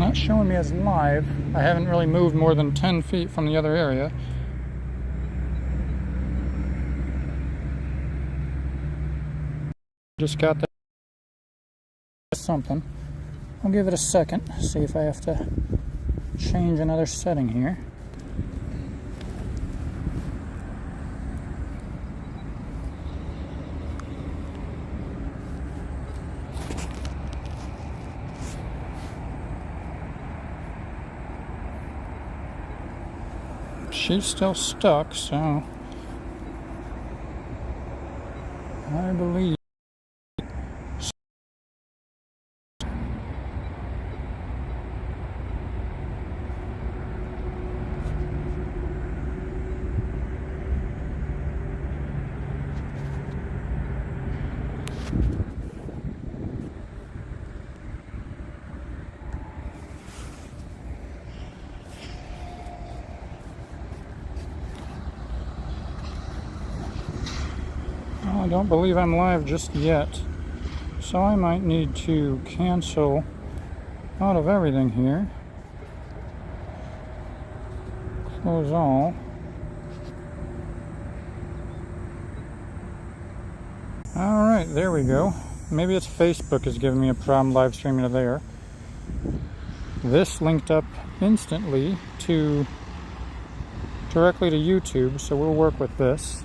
not showing me as live. I haven't really moved more than 10 feet from the other area. Just got that something. I'll give it a second, see if I have to change another setting here. She's still stuck, so I believe. I don't believe I'm live just yet, so I might need to cancel out of everything here. Close all. Alright, there we go. Maybe it's Facebook is giving me a problem live streaming to there. This linked up instantly directly to YouTube, so we'll work with this.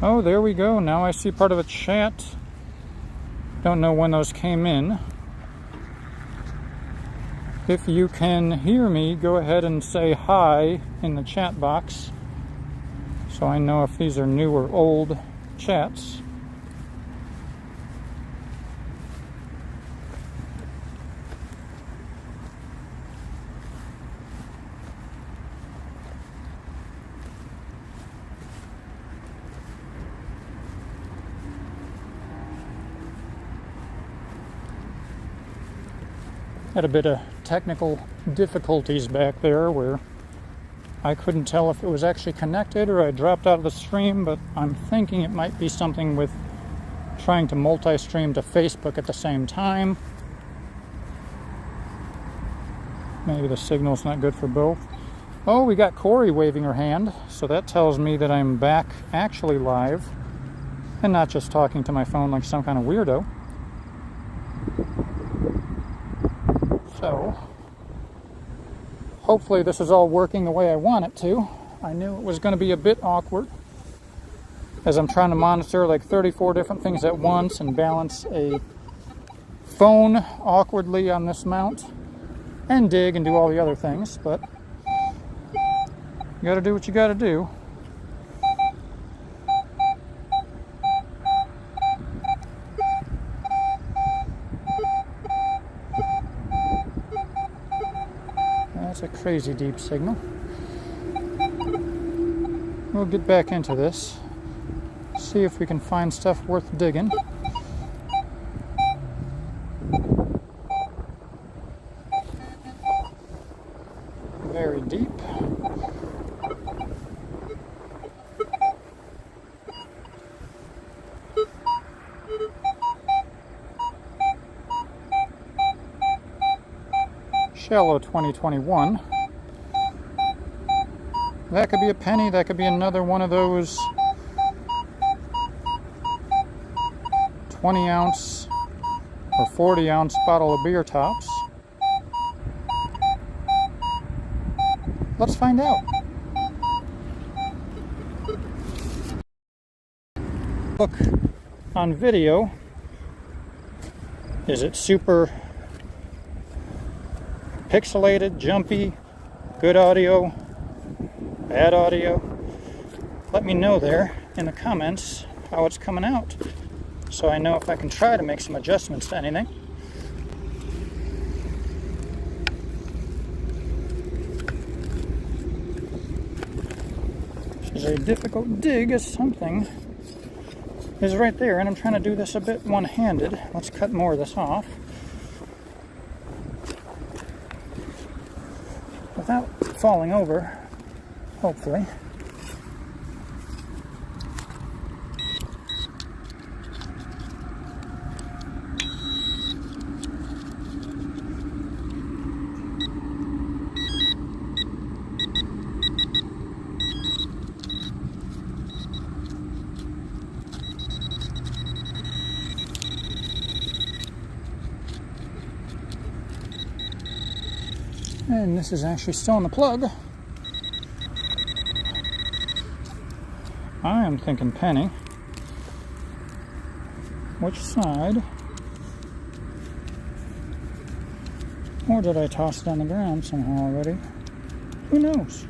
Oh, there we go. Now I see part of a chat. Don't know when those came in. If you can hear me, go ahead and say hi in the chat box, so I know if these are new or old chats. Had a bit of technical difficulties back there where I couldn't tell if it was actually connected or I dropped out of the stream, but I'm thinking it might be something with trying to multi-stream to Facebook at the same time. Maybe the signal's not good for both. Oh, we got Corey waving her hand, so that tells me that I'm back actually live and not just talking to my phone like some kind of weirdo. So, hopefully this is all working the way I want it to. I knew it was going to be a bit awkward as I'm trying to monitor like 34 different things at once and balance a phone awkwardly on this mount and dig and do all the other things, but you gotta do what you gotta do. That's a crazy deep signal. We'll get back into this, see if we can find stuff worth digging. Very deep. Shallow 2021. That could be a penny, that could be another one of those 20-ounce or 40-ounce bottle of beer tops. Let's find out. Look on video. Is it super pixelated, jumpy, good audio, bad audio? Let me know there in the comments how it's coming out, so I know if I can try to make some adjustments to anything. This is a difficult dig as something is right there, and I'm trying to do this a bit one-handed. Let's cut more of this off without falling over, hopefully. And this is actually still in the plug. I am thinking penny. Which side? Or did I toss it on the ground somehow already? Who knows?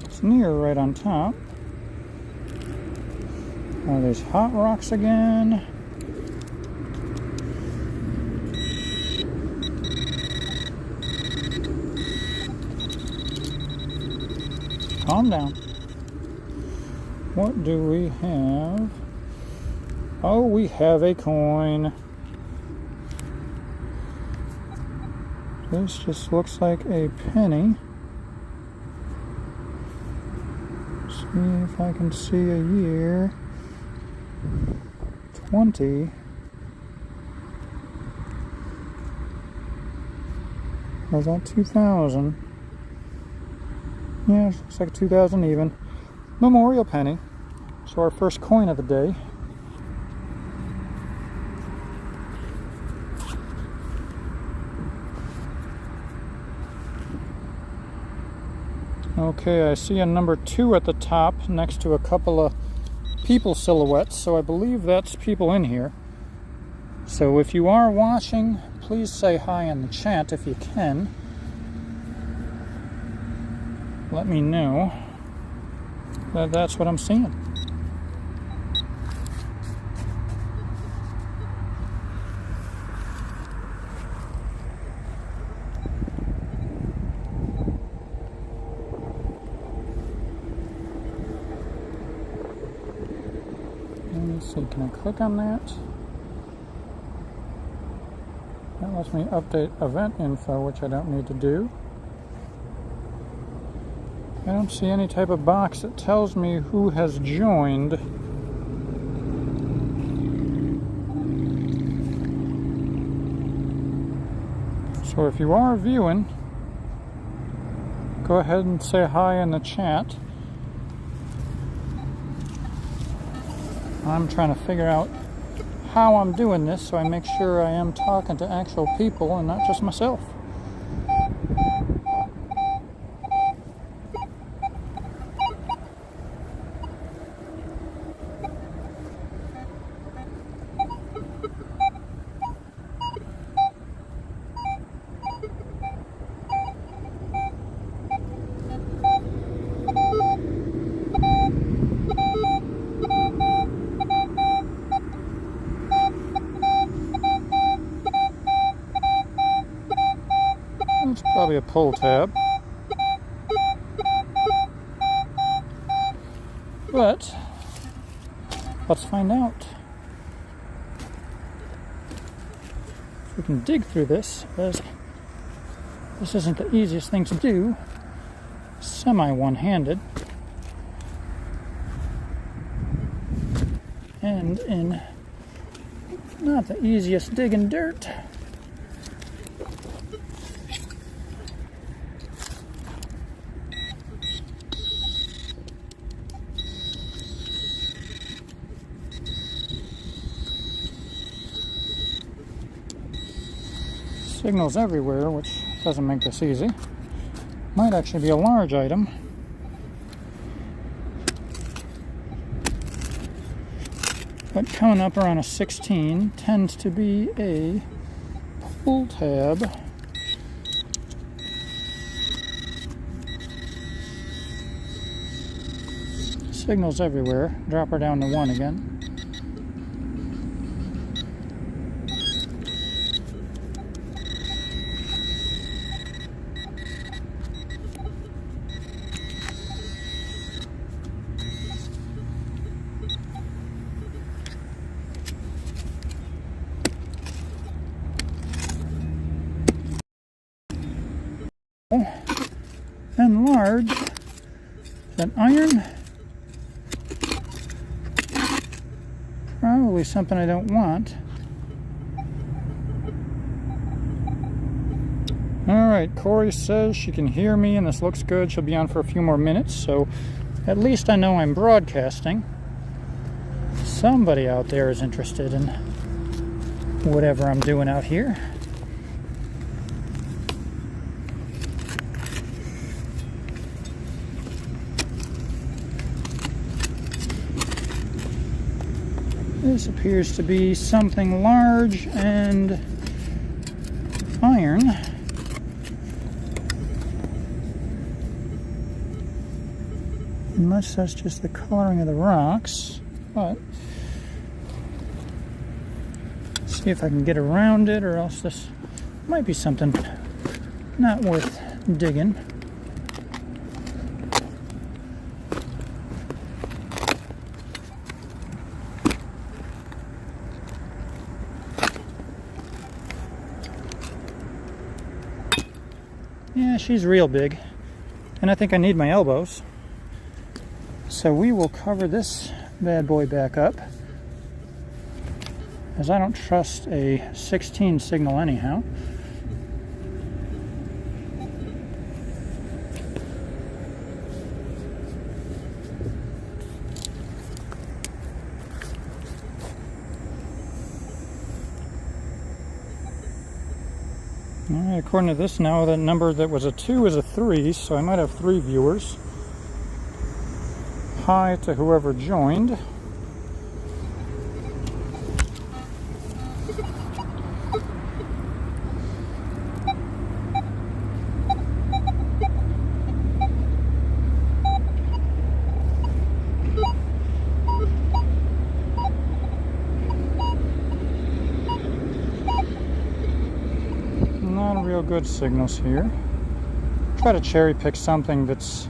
It's near right on top. Oh, there's hot rocks again. Calm down. What do we have? Oh, we have a coin. This just looks like a penny. See if I can see a year. 20. Was that 2000? Yeah, looks like 2000 even. Memorial penny. So our first coin of the day. Okay, I see a number 2 at the top next to a couple of people silhouettes, so I believe that's people in here. So if you are watching, please say hi in the chat if you can. Let me know that that's what I'm seeing. Let me see, can I click on that? That lets me update event info, which I don't need to do. I don't see any type of box that tells me who has joined. So if you are viewing, go ahead and say hi in the chat. I'm trying to figure out how I'm doing this so I make sure I am talking to actual people and not just myself. It's probably a pull tab. But let's find out. If we can dig through this, as this isn't the easiest thing to do, semi one-handed, and in not the easiest digging dirt. Signals everywhere, which doesn't make this easy. Might actually be a large item. But coming up around a 16 tends to be a pull tab. Signals everywhere. Drop her down to 1 again. And large. Is that iron? Probably something I don't want. Alright, Corey says she can hear me and this looks good. She'll be on for a few more minutes, so at least I know I'm broadcasting. Somebody out there is interested in whatever I'm doing out here. This appears to be something large and iron. Unless that's just the coloring of the rocks, but see if I can get around it, or else this might be something not worth digging. Yeah, she's real big, and I think I need my elbows. So we will cover this bad boy back up, as I don't trust a 16 signal anyhow. Alright, according to this now, that number that was a 2 is a 3, so I might have 3 viewers. Hi to whoever joined. Not real good signals here. Try to cherry pick something that's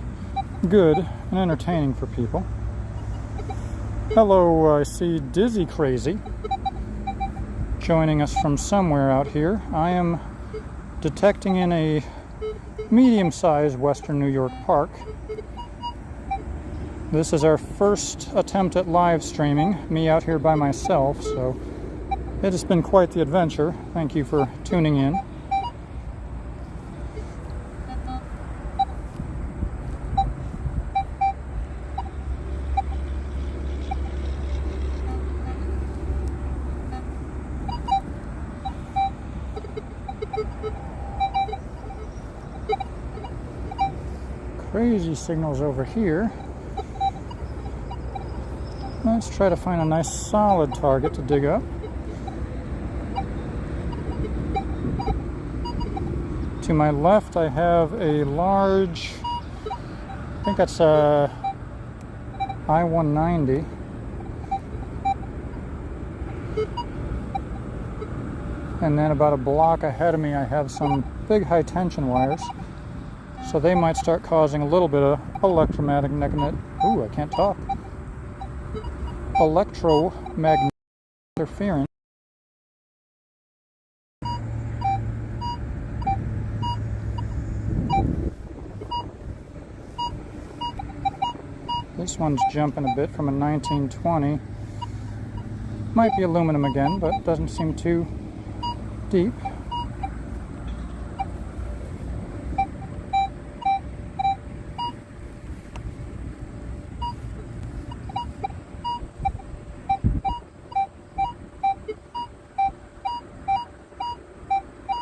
good and entertaining for people. Hello, I see Dizzy Crazy joining us from somewhere out here. I am detecting in a medium-sized western New York park. This is our first attempt at live streaming, me out here by myself, so it has been quite the adventure. Thank you for tuning in. Crazy signals over here. Let's try to find a nice solid target to dig up. To my left I have a large, I think that's a I-190. And then about a block ahead of me I have some big high tension wires. So they might start causing a little bit of electromagnetic, ooh, I can't talk. Electromagnetic interference. This one's jumping a bit from a 1920. Might be aluminum again, but doesn't seem too deep.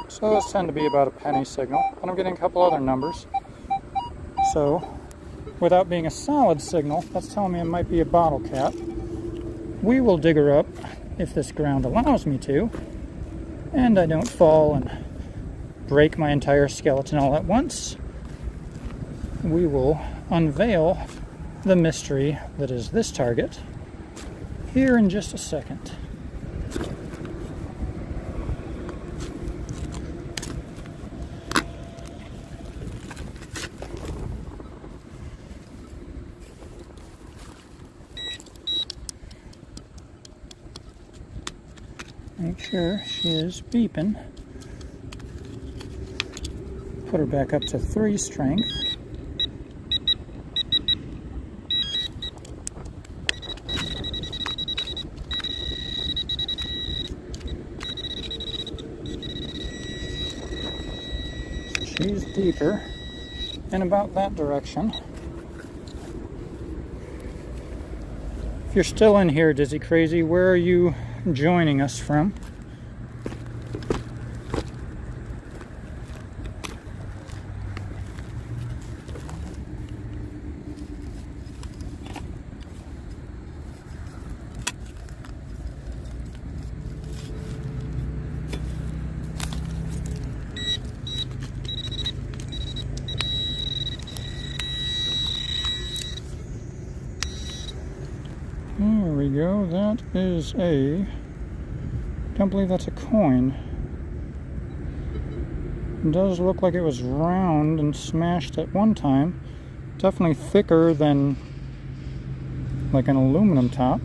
So those tend to be about a penny signal, and I'm getting a couple other numbers. So, without being a solid signal, that's telling me it might be a bottle cap. We will dig her up if this ground allows me to, and I don't fall and break my entire skeleton all at once. We will unveil the mystery that is this target here in just a second. Make sure she is beeping. Put her back up to 3 strength. She's deeper in about that direction. If you're still in here, Dizzy Crazy, where are you joining us from? There we go. That is don't believe that's a coin. It does look like it was round and smashed at one time. Definitely thicker than like an aluminum top.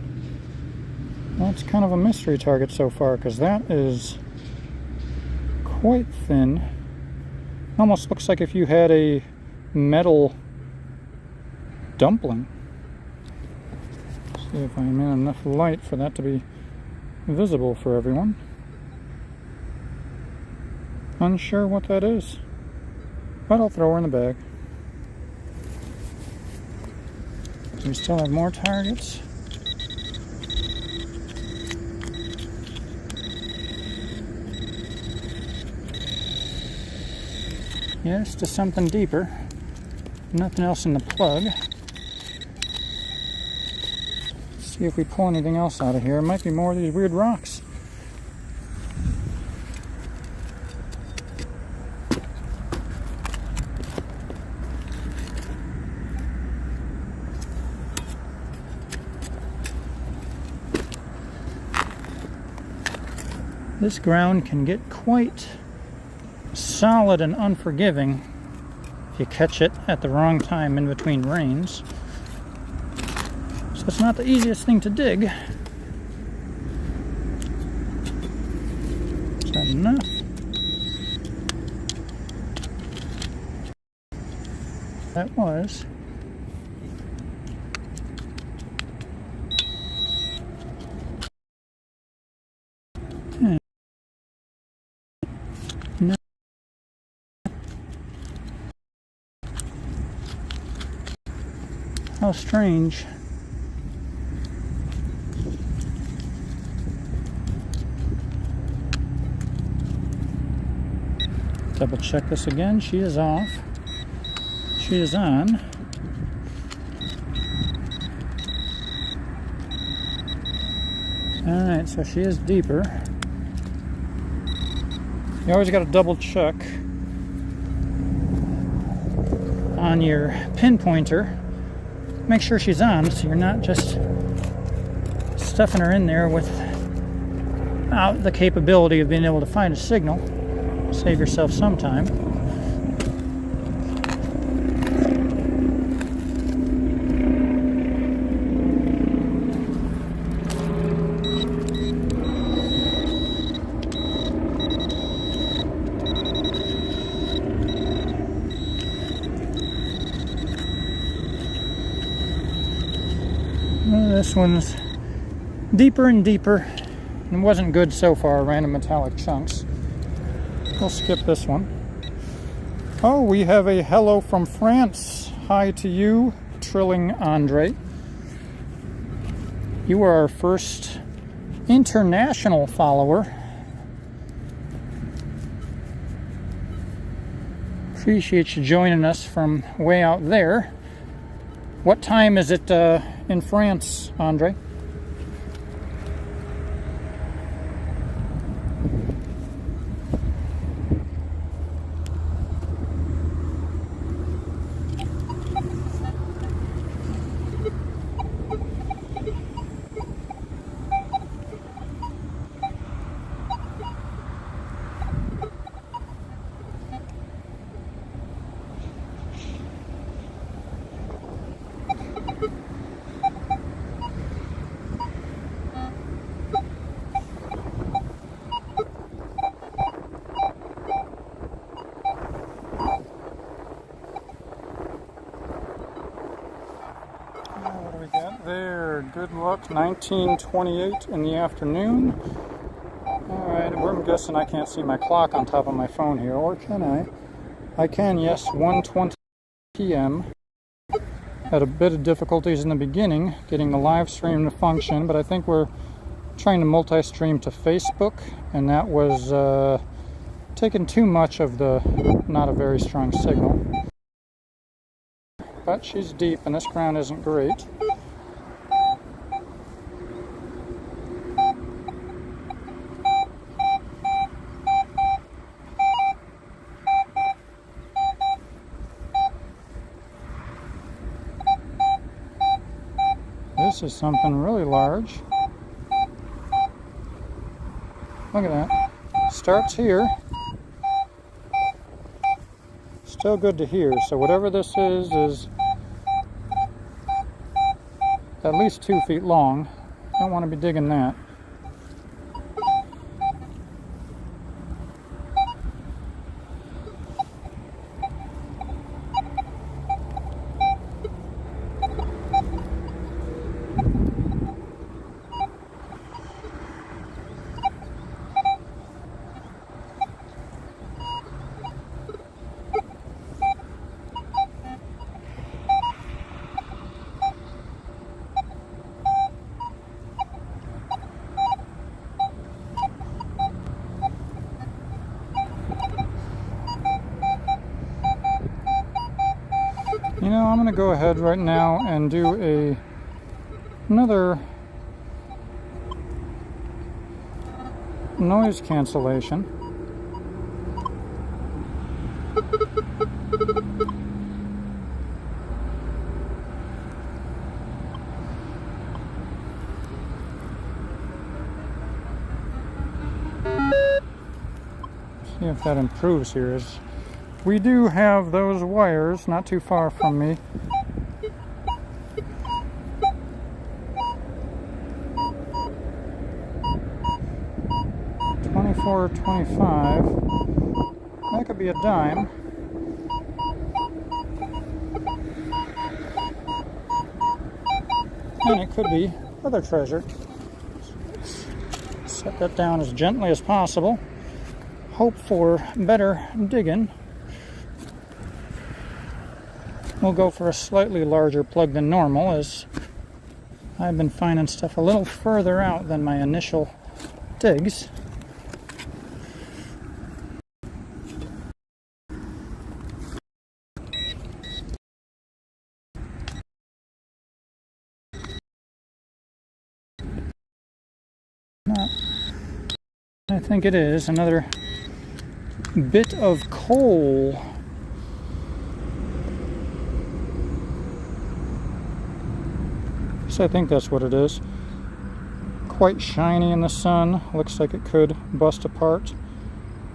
That's kind of a mystery target so far, because that is quite thin. Almost looks like if you had a metal dumpling. See if I'm in enough light for that to be visible for everyone. Unsure what that is, but I'll throw her in the bag. We still have more targets. Yes, to something deeper. Nothing else in the plug. See if we pull anything else out of here. It might be more of these weird rocks. This ground can get quite solid and unforgiving if you catch it at the wrong time in between rains. So it's not the easiest thing to dig. Is that enough? That was. No. How strange. Double check this again. She is off. She is on. Alright, so she is deeper. You always got to double check on your pinpointer. Make sure she's on, so you're not just stuffing her in there without the capability of being able to find a signal. Save yourself some time. Well, this one's deeper and deeper, and wasn't good so far. Random metallic chunks. We'll skip this one. Oh, we have a hello from France. Hi to you, Trilling Andre. You are our first international follower. Appreciate you joining us from way out there. What time is it in France, Andre? What do we got there? Good luck, 19:28 in the afternoon. Alright, I'm guessing I can't see my clock on top of my phone here, or can I? I can, yes, 1:20 p.m. Had a bit of difficulties in the beginning getting the live stream to function, but I think we're trying to multi-stream to Facebook, and that was taking too much of the not a very strong signal. But she's deep and this ground isn't great. This is something really large. Look at that. Starts here. Still good to hear. So whatever this is at least 2 feet long. Don't want to be digging that. You know, I'm going to go ahead right now and do another noise cancellation. See if that improves here. We do have those wires not too far from me. $24.25. That could be a dime. And it could be other treasure. Set that down as gently as possible. Hope for better digging. We'll go for a slightly larger plug than normal, as I've been finding stuff a little further out than my initial digs. I think it is another bit of coal. I think that's what it is. Quite shiny in the sun. Looks like it could bust apart.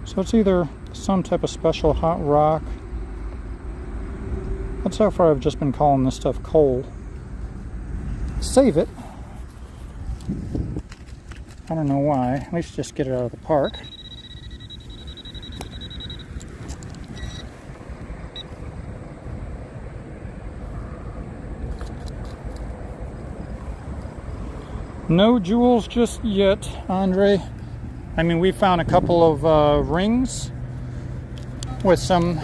So it's either some type of special hot rock. But so far I've just been calling this stuff coal. Save it. I don't know why. At least just get it out of the park. No jewels just yet, Andre. I mean, we found a couple of rings with some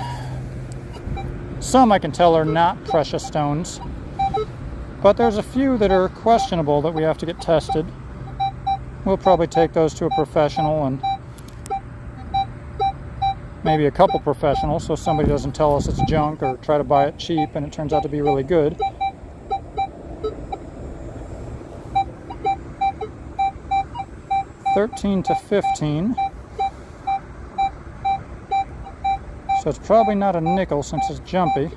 I can tell are not precious stones. But there's a few that are questionable that we have to get tested. We'll probably take those to a professional, and maybe a couple professionals, so somebody doesn't tell us it's junk or try to buy it cheap and it turns out to be really good. $13 to $15. So it's probably not a nickel since it's jumpy.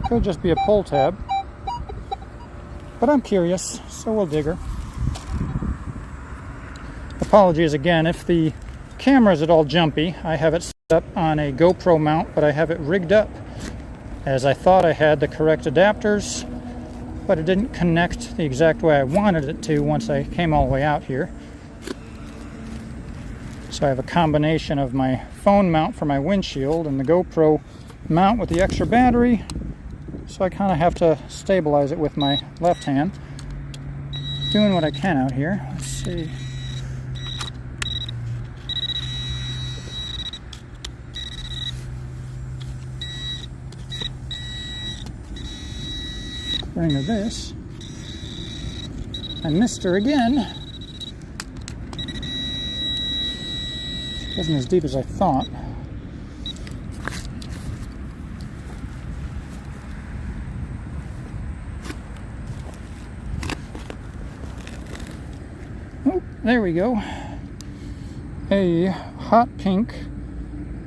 Could just be a pull tab. But I'm curious, so we'll dig her. Apologies again if the camera is at all jumpy. I have it set up on a GoPro mount, but I have it rigged up as I thought I had the correct adapters, but it didn't connect the exact way I wanted it to once I came all the way out here. So I have a combination of my phone mount for my windshield and the GoPro mount with the extra battery. So I kind of have to stabilize it with my left hand. Doing what I can out here. Let's see. Bring her this. I missed her again. She wasn't as deep as I thought. Oh, there we go. A hot pink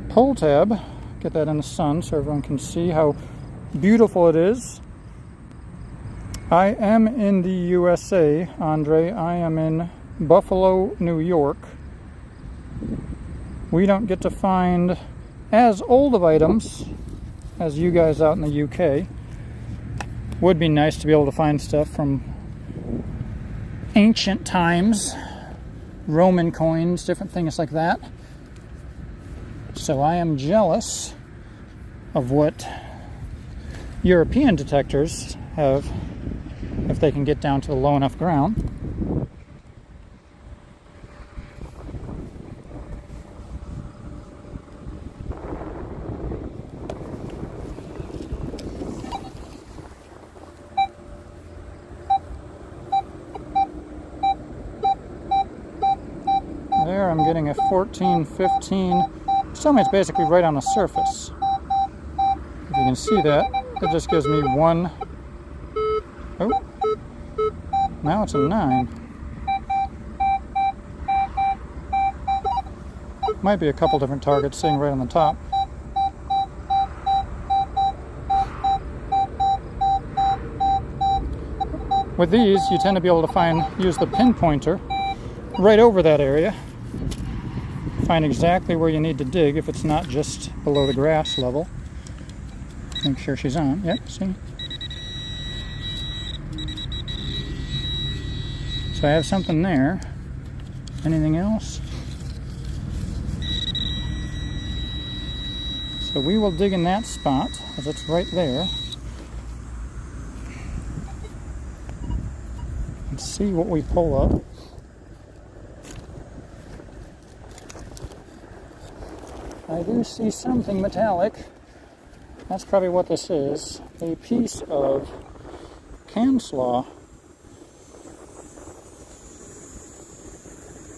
pull tab. Get that in the sun so everyone can see how beautiful it is. I am in the USA, Andre. I am in Buffalo, New York. We don't get to find as old of items as you guys out in the UK. Would be nice to be able to find stuff from ancient times, Roman coins, different things like that. So I am jealous of what European detectors have, if they can get down to the low enough ground. There I'm getting a 14, 15. Tell me it's basically right on the surface. If you can see that, it just gives me one. Oh, now it's a 9. Might be a couple different targets sitting right on the top. With these, you tend to be able to use the pinpointer right over that area. Find exactly where you need to dig if it's not just below the grass level. Make sure she's on. Yep, see? So I have something there. Anything else? So we will dig in that spot, as it's right there. And see what we pull up. I do see something metallic. That's probably what this is. A piece of can slaw.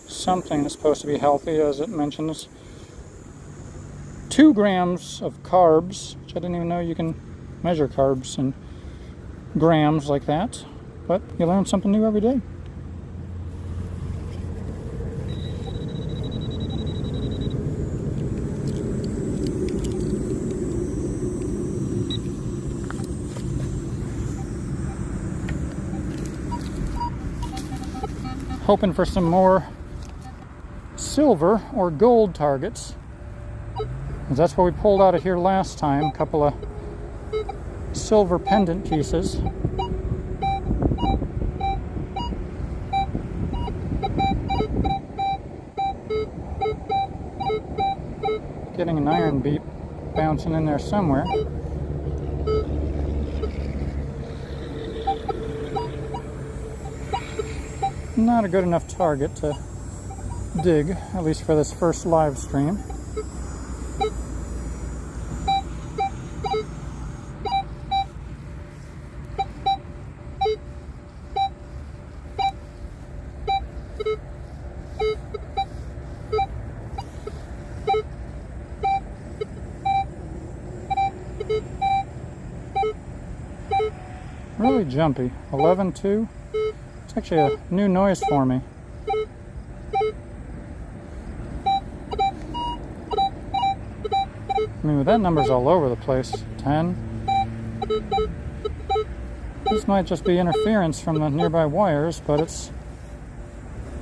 Something that's supposed to be healthy, as it mentions 2 grams of carbs, which I didn't even know you can measure carbs in grams like that. But you learn something new every day. Hoping for some more silver or gold targets. That's what we pulled out of here last time, a couple of silver pendant pieces. Getting an iron beep bouncing in there somewhere. Not a good enough target to dig, at least for this first live stream. Really jumpy. 11.2. It's actually a new noise for me. I mean, with that number's all over the place. 10. This might just be interference from the nearby wires, but it's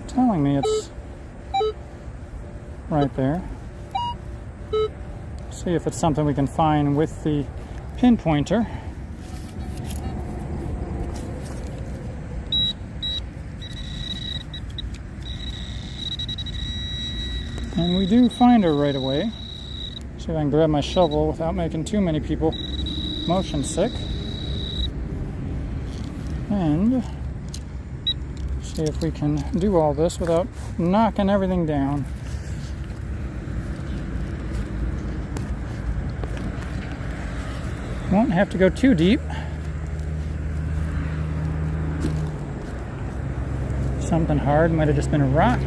telling me it's right there. See if it's something we can find with the pinpointer. And we do find her right away. See if I can grab my shovel without making too many people motion sick. And see if we can do all this without knocking everything down. Won't have to go too deep. Something hard, might have just been a rock.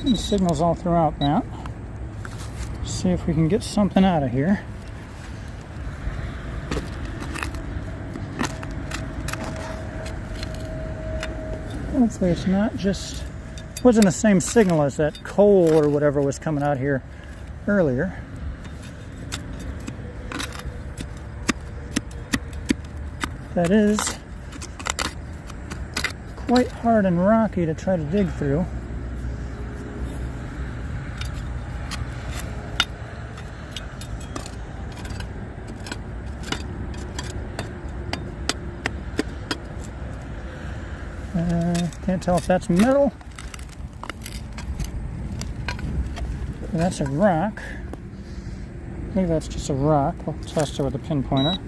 And signals all throughout that. See if we can get something out of here. Hopefully it's not just, wasn't the same signal as that coal or whatever was coming out here earlier. That is quite hard and rocky to try to dig through. Can't tell if that's metal. That's a rock. I think that's just a rock. We'll test it with a pinpointer.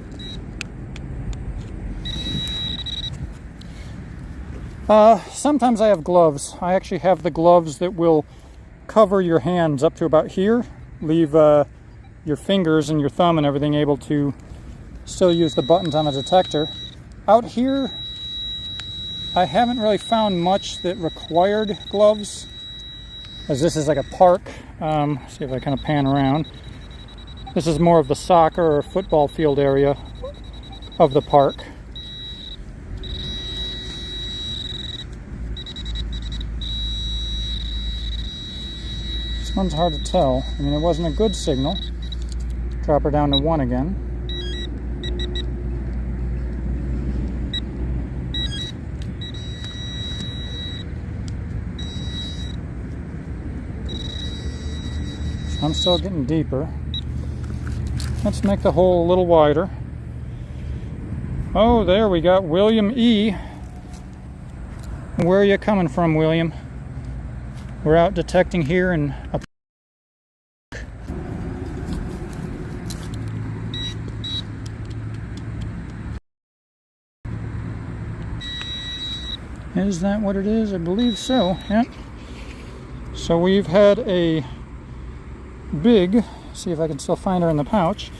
Sometimes I have gloves. I actually have the gloves that will cover your hands up to about here. Leave your fingers and your thumb and everything able to still use the buttons on the detector. Out here, I haven't really found much that required gloves, as this is like a park. See if I kind of pan around. This is more of the soccer or football field area of the park. This one's hard to tell. I mean, it wasn't a good signal. Drop her down to 1 again. I'm still getting deeper. Let's make the hole a little wider. Oh, there we got William E. Where are you coming from, William? We're out detecting here in a Is that what it is? I believe so. Yeah. So we've had a big, see if I can still find her in the pouch.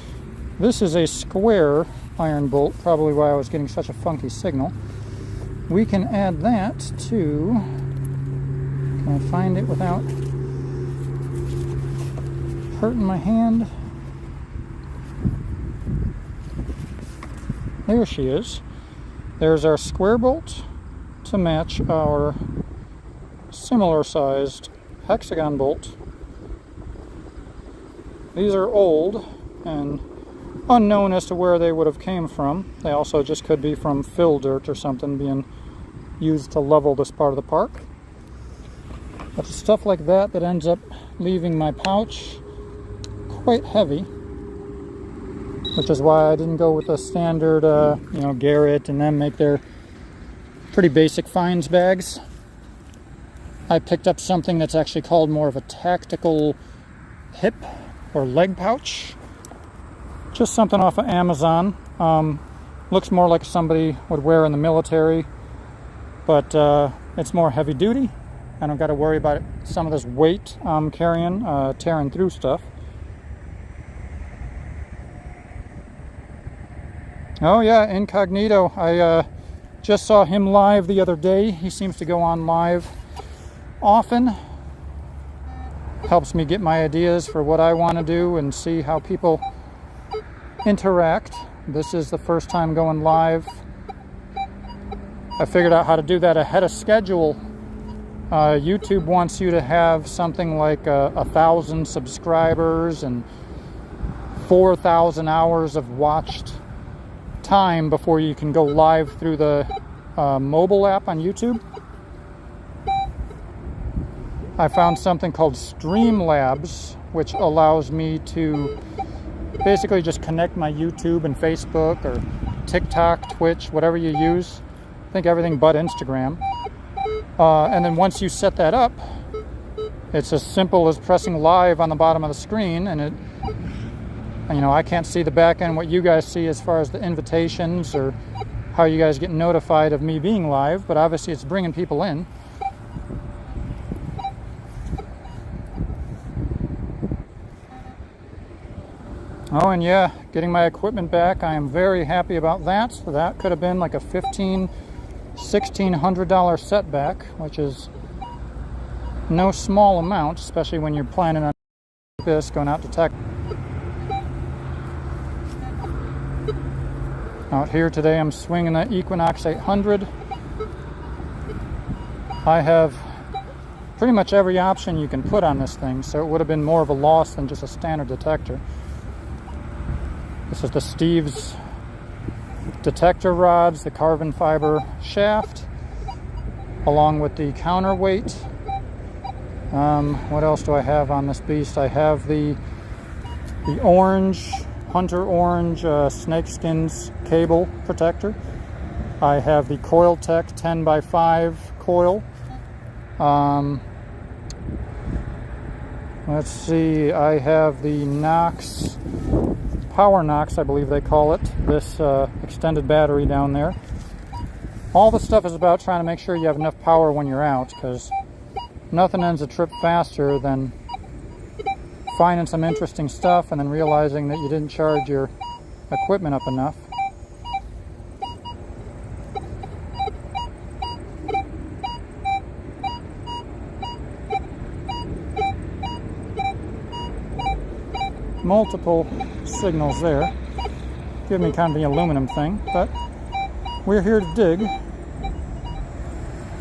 This is a square iron bolt, probably why I was getting such a funky signal. We can add that to, can I find it without hurting my hand? There she is. There's our square bolt to match our similar sized hexagon bolt. These are old and unknown as to where they would have came from. They also just could be from fill dirt or something being used to level this part of the park. But stuff like that that ends up leaving my pouch quite heavy, which is why I didn't go with the standard, Garrett and them make their pretty basic fines bags. I picked up something that's actually called more of a tactical hip or leg pouch. Just something off of Amazon. Looks more like somebody would wear in the military, but it's more heavy duty. I don't got to worry about some of this weight I'm carrying, tearing through stuff. Oh yeah, Incognito. I just saw him live the other day. He seems to go on live often. Helps me get my ideas for what I want to do and see how people interact. This is the first time going live. I figured out how to do that ahead of schedule. YouTube wants you to have something like 1,000 subscribers and 4,000 hours of watched time before you can go live through the mobile app on YouTube. I found something called Streamlabs, which allows me to basically just connect my YouTube and Facebook or TikTok, Twitch, whatever you use. I think everything but Instagram. And then once you set that up, it's as simple as pressing live on the bottom of the screen, and it You know, I can't see the back end, what you guys see as far as the invitations or how you guys get notified of me being live, but obviously it's bringing people in. Oh, and yeah, getting my equipment back, I am very happy about that. So that could have been like a $1,600 setback, which is no small amount, especially when you're planning on this going out to Texas. Out here today, I'm swinging that Equinox 800. I have pretty much every option you can put on this thing, so it would have been more of a loss than just a standard detector. This is the Steve's detector rods, the carbon fiber shaft, along with the counterweight. What else do I have on this beast? I have the orange, hunter orange snakeskins cable protector. I have the Coiltech 10x5 coil. Let's see, I have the Knox, Power Knox, I believe they call it, this extended battery down there. All the stuff is about trying to make sure you have enough power when you're out, because nothing ends a trip faster than finding some interesting stuff and then realizing that you didn't charge your equipment up enough. Multiple signals there. Give me kind of the aluminum thing, but we're here to dig.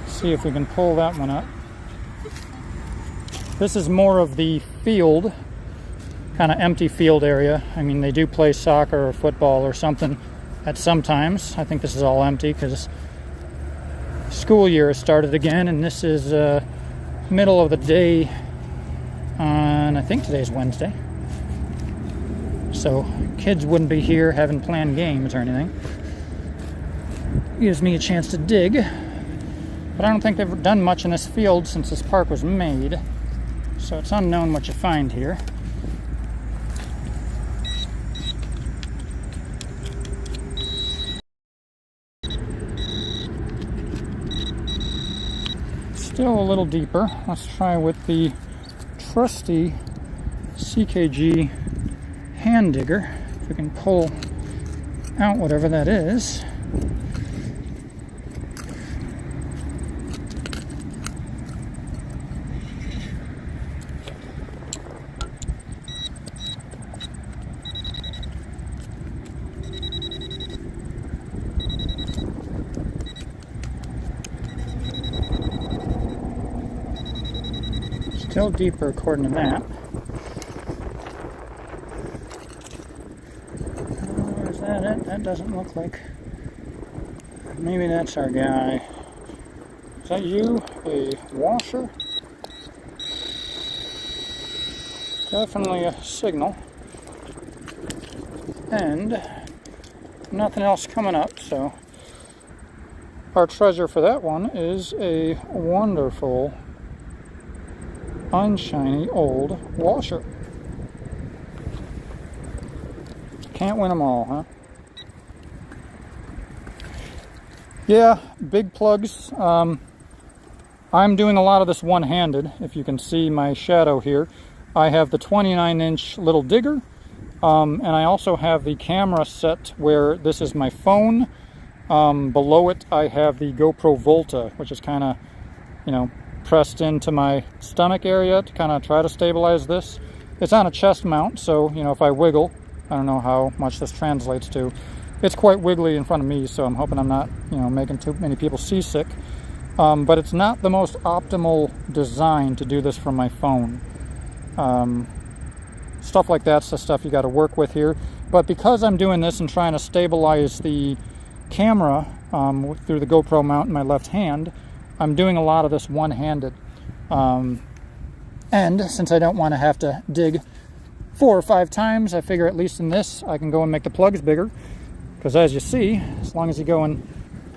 See if we can pull that one up. This is more of the field, kind of empty field area. I mean, they do play soccer or football or something at some times. I think this is all empty because school year has started again, and this is middle of the day on, I think today's Wednesday. So kids wouldn't be here having planned games or anything. Gives me a chance to dig. But I don't think they've done much in this field since this park was made. So it's unknown what you find here. Still a little deeper. Let's try with the trusty CKG hand digger. If we can pull out whatever that is. Still deeper according to that. Is that it? That doesn't look like. Maybe that's our guy. Is that you? A washer? Definitely a signal. And nothing else coming up, so our treasure for that one is a wonderful unshiny old washer. Can't win them all, huh? Yeah, big plugs. I'm doing a lot of this one-handed. If you can see my shadow here, I have the 29-inch little digger, and I also have the camera set where this is my phone. Below it, I have the GoPro Volta, which is kind of, you know, pressed into my stomach area to kind of try to stabilize this. It's on a chest mount, so, you know, if I wiggle, I don't know how much this translates to. It's quite wiggly in front of me, so I'm hoping I'm not, you know, making too many people seasick. But it's not the most optimal design to do this from my phone. Stuff like that's the stuff you got to work with here. But because I'm doing this and trying to stabilize the camera through the GoPro mount in my left hand, I'm doing a lot of this one-handed. And since I don't want to have to dig 4 or 5 times, I figure at least in this I can go and make the plugs bigger. Because as you see, as long as you go and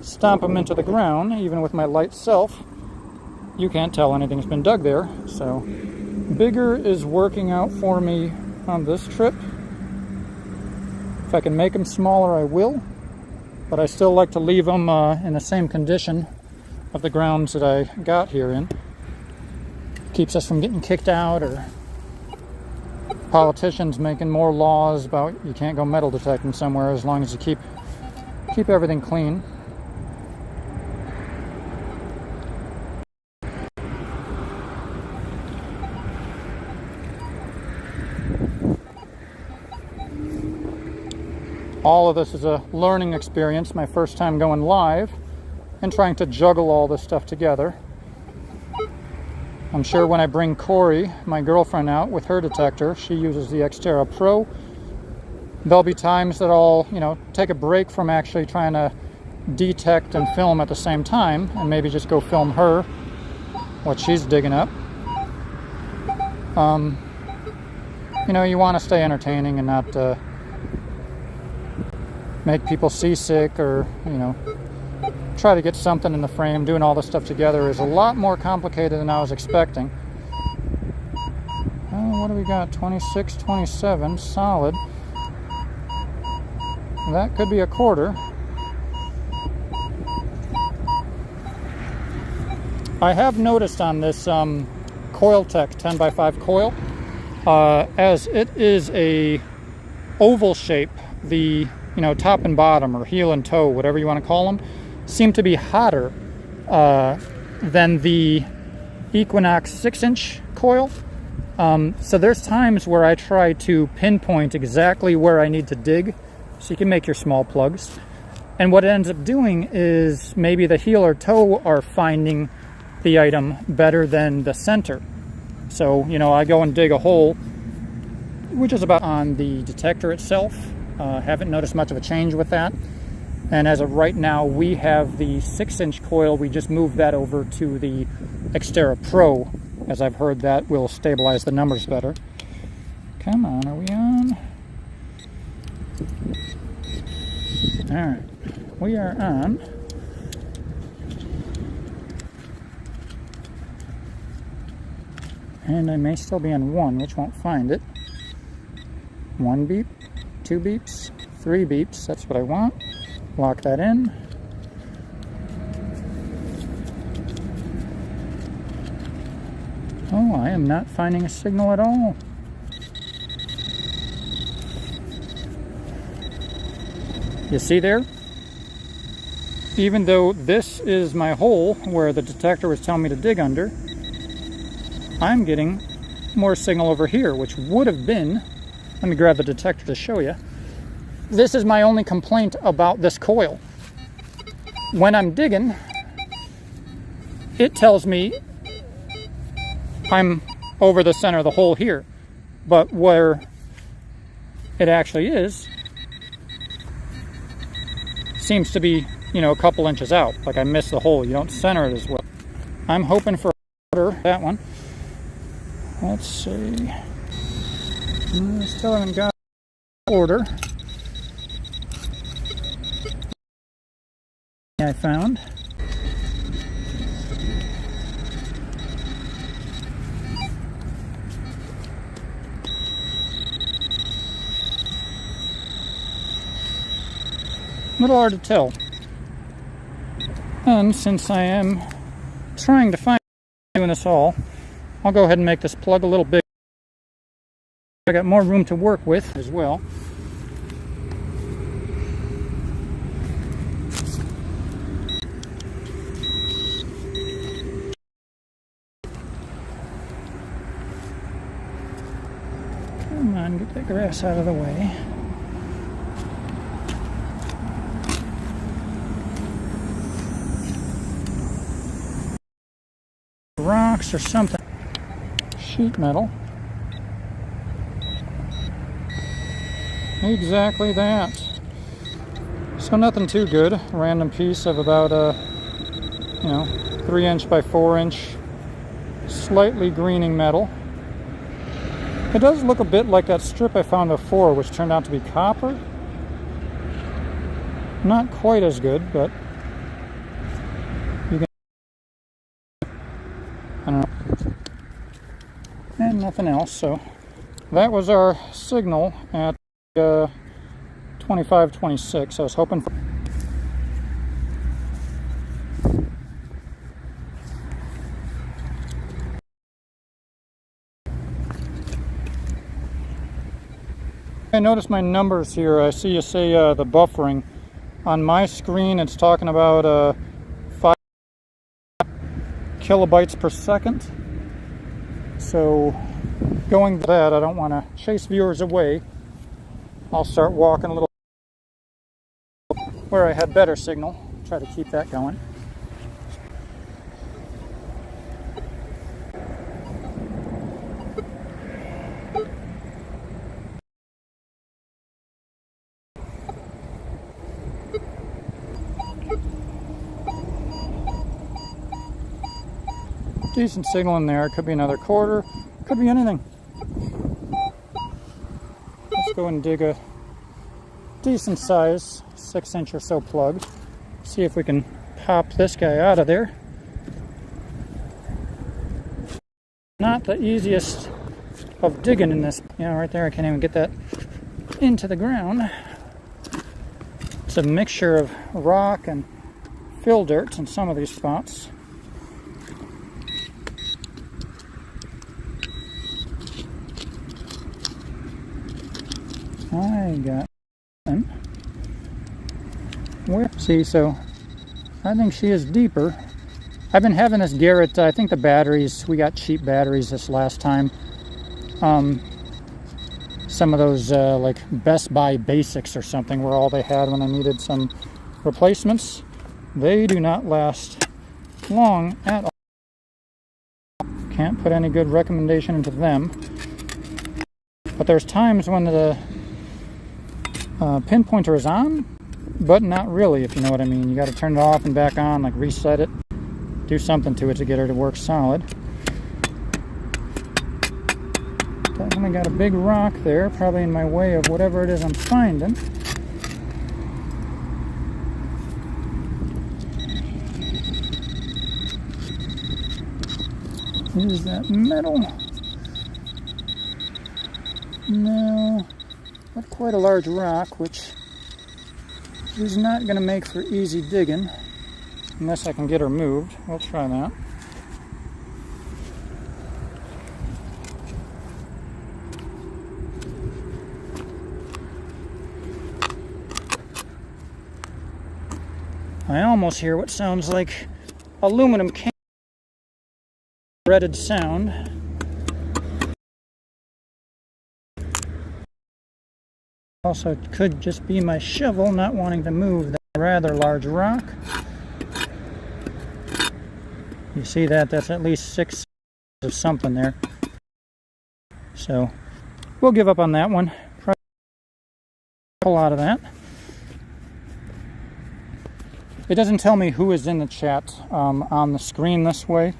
stomp them into the ground, even with my light self, you can't tell anything's been dug there. So bigger is working out for me on this trip. If I can make them smaller, I will. But I still like to leave them in the same condition of the grounds that I got here in. Keeps us from getting kicked out, or politicians making more laws about you can't go metal detecting somewhere as long as you keep everything clean. All of this is a learning experience, my first time going live and trying to juggle all this stuff together. I'm sure when I bring Corey, my girlfriend, out with her detector, she uses the Xterra Pro, there'll be times that I'll, take a break from actually trying to detect and film at the same time, and maybe just go film her, what she's digging up. You want to stay entertaining and not make people seasick, or, try to get something in the frame. Doing all this stuff together is a lot more complicated than I was expecting. What do we got? 26, 27, solid. That could be a quarter. I have noticed on this Coiltech 10x5 coil, as it is a oval shape, the top and bottom, or heel and toe, whatever you want to call them, seem to be hotter than the Equinox 6-inch coil. So there's times where I try to pinpoint exactly where I need to dig, so you can make your small plugs. And what it ends up doing is maybe the heel or toe are finding the item better than the center. So, I go and dig a hole, which is about on the detector itself. Haven't noticed much of a change with that. And as of right now, we have the 6-inch coil. We just moved that over to the Xterra Pro, as I've heard that will stabilize the numbers better. Come on, are we on? Alright, we are on. And I may still be on 1, which won't find it. 1 beep, 2 beeps, 3 beeps, that's what I want. Lock that in. Oh, I am not finding a signal at all. You see there? Even though this is my hole where the detector was telling me to dig under, I'm getting more signal over here, which would have been, let me grab the detector to show you. This is my only complaint about this coil. When I'm digging, it tells me I'm over the center of the hole here. But where it actually is, seems to be, a couple inches out. Like I missed the hole. You don't center it as well. I'm hoping for that one. Let's see. Still haven't got order. I found. A little hard to tell. And since I am trying to find doing this all, I'll go ahead and make this plug a little bigger. I got more room to work with as well. Come on, get that grass out of the way. Rocks or something. Sheet metal. Exactly that. So nothing too good. A random piece of about 3-inch by 4-inch slightly greening metal. It does look a bit like that strip I found before, which turned out to be copper. Not quite as good, but you can, I don't know. And nothing else. So that was our signal at 25, 26. I was hoping for... I noticed my numbers here. I see you say the buffering. On my screen it's talking about 5 kilobytes per second. So going to that, I don't want to chase viewers away. I'll start walking a little where I had better signal. Try to keep that going. Decent signal in there. It could be another quarter. Could be anything. Let's go and dig a decent size 6-inch or so plug. See if we can pop this guy out of there. Not the easiest of digging in this. Yeah, right there I can't even get that into the ground. It's a mixture of rock and fill dirt in some of these spots. I got him. Where? See, so I think she is deeper. I've been having this Garrett, I think the batteries, we got cheap batteries this last time. Some of those like Best Buy Basics or something were all they had when I needed some replacements. They do not last long at all. Can't put any good recommendation into them. But there's times when the pinpointer is on, but not really, if you know what I mean. You got to turn it off and back on, like reset it, do something to it to get her to work solid. Definitely got a big rock there, probably in my way of whatever it is I'm finding. Is that metal? No. Not quite a large rock, which is not going to make for easy digging unless I can get her moved. We'll try that. I almost hear what sounds like aluminum can threaded sound. Also, it could just be my shovel not wanting to move that rather large rock. You see that? That's at least 6 of something there. So, we'll give up on that one. Probably pull out of that. It doesn't tell me who is in the chat on the screen this way.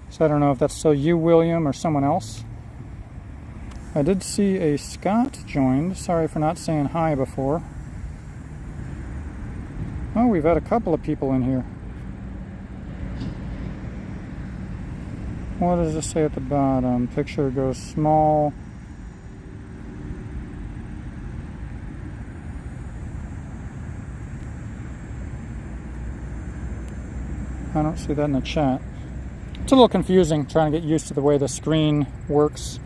So I don't know if that's still you, William, or someone else. I did see a Scott joined. Sorry for not saying hi before. Oh, we've had a couple of people in here. What does it say at the bottom? Picture goes small. I don't see that in the chat. It's a little confusing trying to get used to the way the screen works.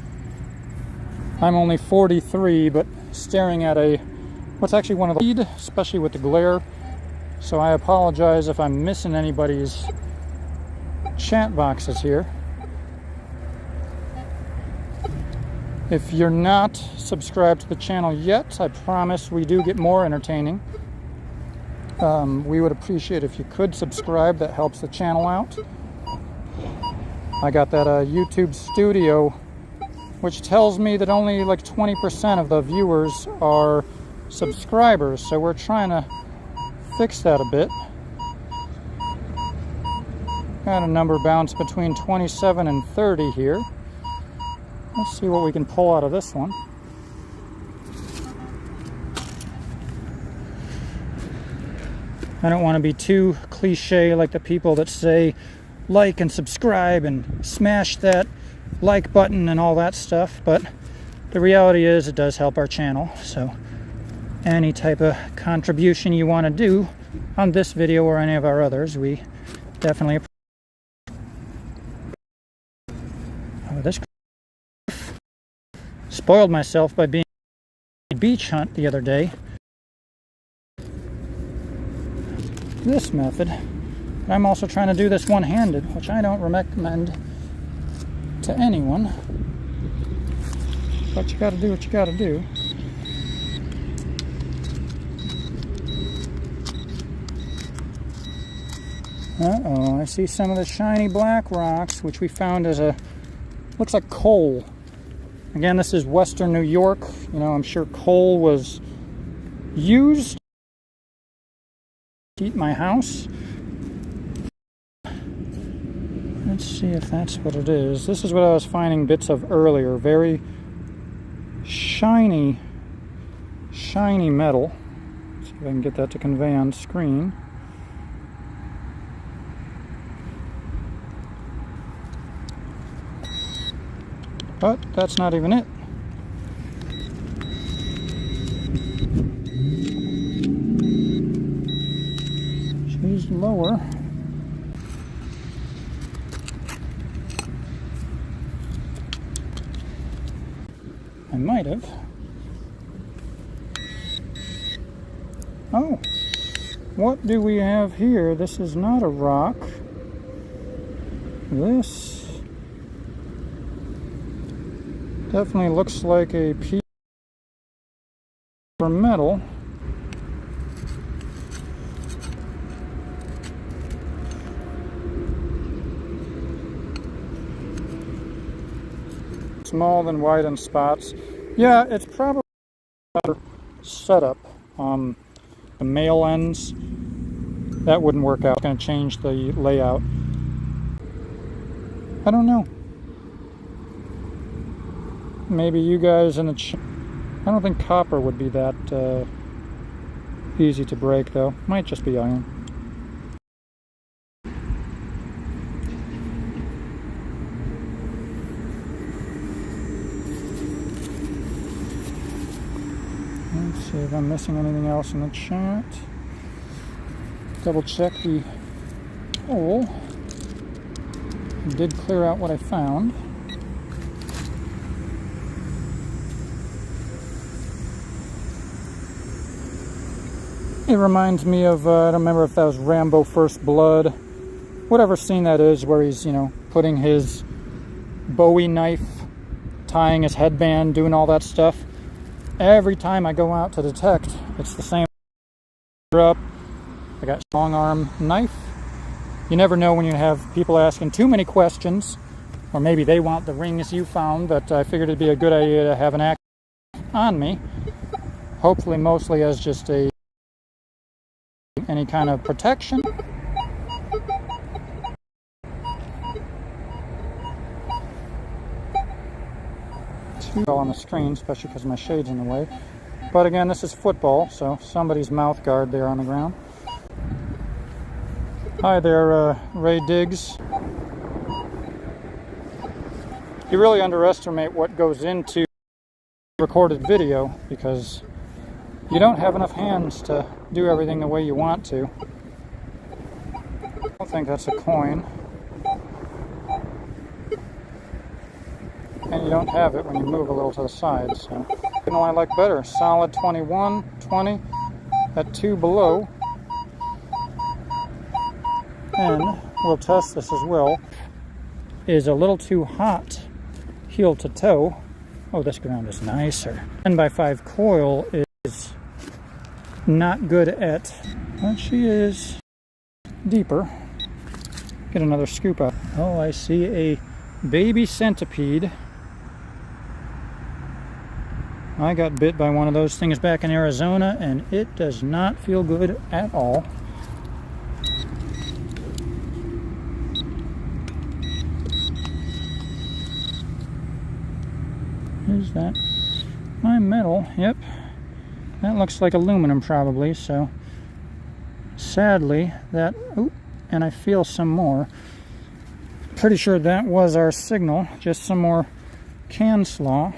I'm only 43, but staring at what's actually one of the lead, especially with the glare. So I apologize if I'm missing anybody's chat boxes here. If you're not subscribed to the channel yet, I promise we do get more entertaining. We would appreciate if you could subscribe. That helps the channel out. I got that YouTube Studio, which tells me that only like 20% of the viewers are subscribers, so we're trying to fix that a bit. Got a number bounce between 27 and 30 here. Let's see what we can pull out of this one. I don't want to be too cliche like the people that say like and subscribe and smash that like button and all that stuff, but the reality is it does help our channel. So any type of contribution you want to do on this video or any of our others. We definitely appreciate this. Spoiled myself by being on a beach hunt the other day. This method. But I'm also trying to do this one-handed, which I don't recommend to anyone. But you gotta do what you gotta do. Uh-oh, I see some of the shiny black rocks, which we found as a, looks like coal. Again, this is Western New York. You know, I'm sure coal was used to heat my house. Let's see if that's what it is. This is what I was finding bits of earlier. Very shiny metal. Let's see if I can get that to convey on screen. But that's not even it. She's lower. I might have. Oh, what do we have here? This is not a rock. This definitely looks like a piece of metal. Small and wide in spots. Yeah, it's probably another setup. The male ends, that wouldn't work out. It's going to change the layout. I don't know. Maybe you guys in the I don't think copper would be that easy to break, though. Might just be iron. Let's see if I'm missing anything else in the chat. Double check the hole. I did clear out what I found. It reminds me of, I don't remember if that was Rambo First Blood, whatever scene that is where he's, you know, putting his Bowie knife, tying his headband, doing all that stuff. Every time I go out to detect, it's the same. Up, I got long arm knife. You never know when you have people asking too many questions, or maybe they want the rings you found, but I figured it'd be a good idea to have an axe on me. Hopefully mostly as just any kind of protection. Too well on the screen, especially because my shade's in the way. But again, this is football, so somebody's mouth guard there on the ground. Hi there, Ray Diggs. You really underestimate what goes into recorded video because you don't have enough hands to do everything the way you want to. I don't think that's a coin. And you don't have it when you move a little to the side, so. You know I like better. Solid 21, 20, at 2 below. And we'll test this as well. Is a little too hot heel to toe. Oh, this ground is nicer. 10x5 coil is not good at, but she is deeper. Get another scoop out. Oh, I see a baby centipede. I got bit by one of those things back in Arizona, and it does not feel good at all. Is that my metal? Yep. That looks like aluminum probably, so sadly that, oh, and I feel some more. Pretty sure that was our signal, just some more can slaw.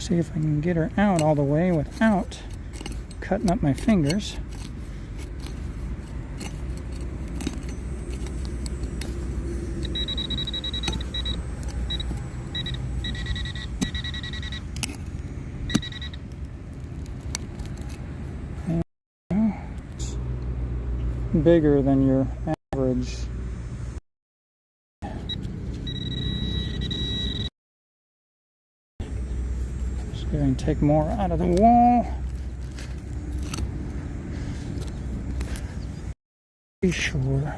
See if I can get her out all the way without cutting up my fingers. Bigger than your average. So I can take more out of the wall. Be sure.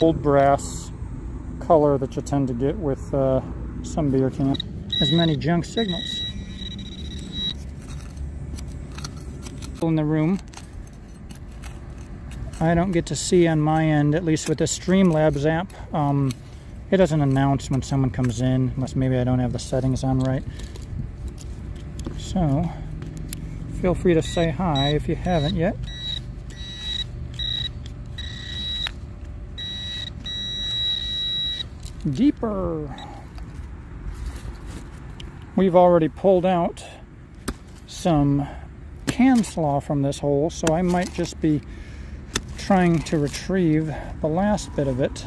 Old brass color that you tend to get with some beer cans. As many junk signals in the room. I don't get to see on my end, at least with the Streamlabs app. It doesn't announce when someone comes in, unless maybe I don't have the settings on right. So feel free to say hi if you haven't yet. Deeper. We've already pulled out some can slaw from this hole, so I might just be trying to retrieve the last bit of it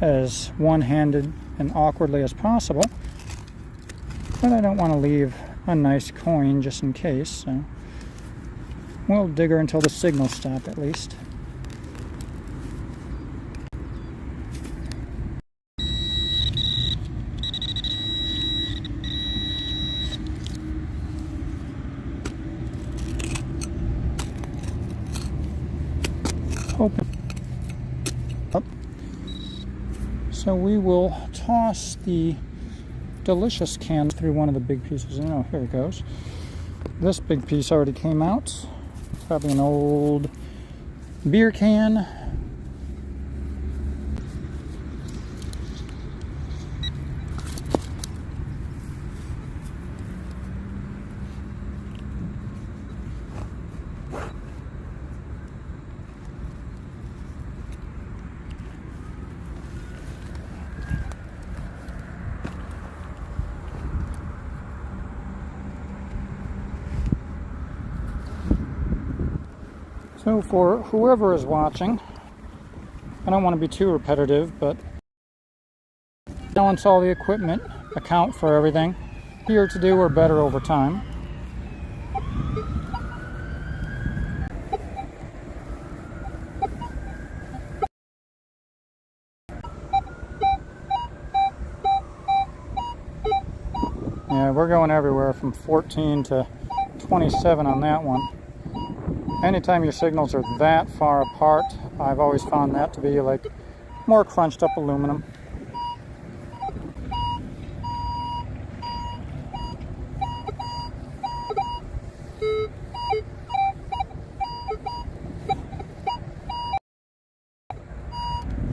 as one-handed and awkwardly as possible. But I don't want to leave a nice coin just in case, so we'll dig her until the signals stop at least. Open up. So we will toss the delicious can through one of the big pieces. Oh, here it goes. This big piece already came out. Probably an old beer can. So for whoever is watching, I don't want to be too repetitive, but balance all the equipment, account for everything, here to do or better over time. Yeah, we're going everywhere from 14 to 27 on that one. Anytime your signals are that far apart, I've always found that to be like more crunched up aluminum.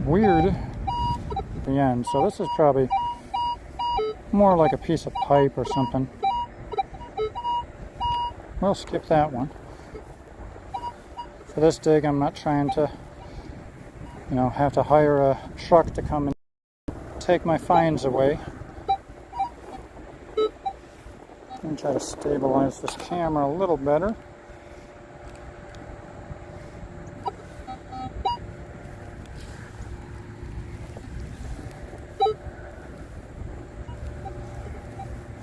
Weird at the end, so this is probably more like a piece of pipe or something. We'll skip that one. For this dig, I'm not trying to, have to hire a truck to come and take my finds away. And try to stabilize this camera a little better.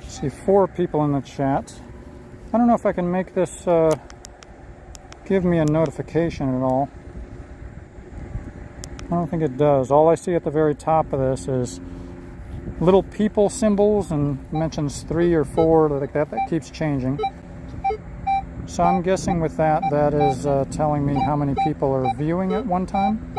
See 4 people in the chat. I don't know if I can make this give me a notification at all. I don't think it does. All I see at the very top of this is little people symbols and mentions 3 or 4 like that keeps changing. So I'm guessing with that is telling me how many people are viewing at one time.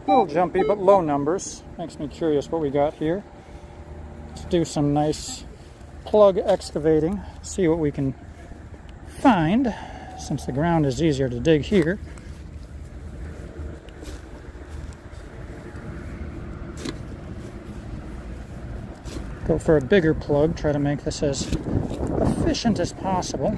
Little jumpy, but low numbers. Makes me curious what we got here. Let's do some nice plug excavating, see what we can find, since the ground is easier to dig here. go for a bigger plug, try to make this as efficient as possible.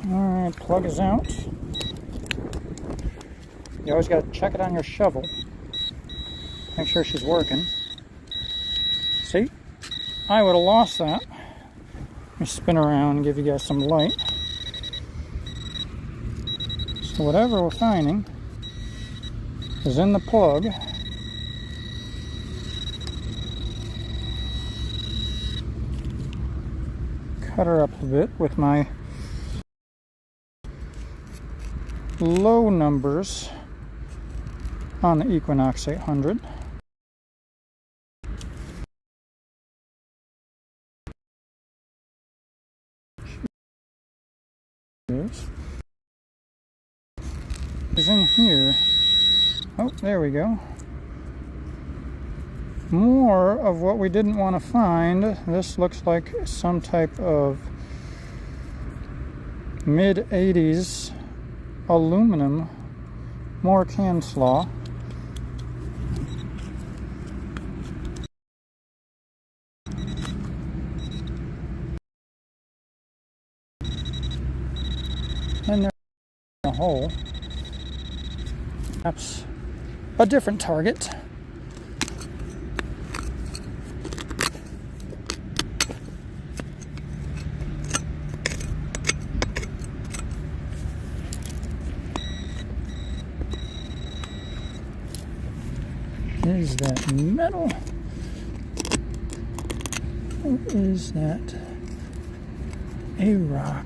Alright, plug is out. You always got to check it on your shovel. Make sure she's working. See? I would have lost that. Let me spin around and give you guys some light. So whatever we're finding is in the plug. Cut her up a bit with my low numbers on the Equinox 800. Is in here. Oh, there we go. More of what we didn't want to find. This looks like some type of mid-80s aluminum, more can slaw. And there's a hole. Perhaps a different target. Is that metal? Or is that a rock?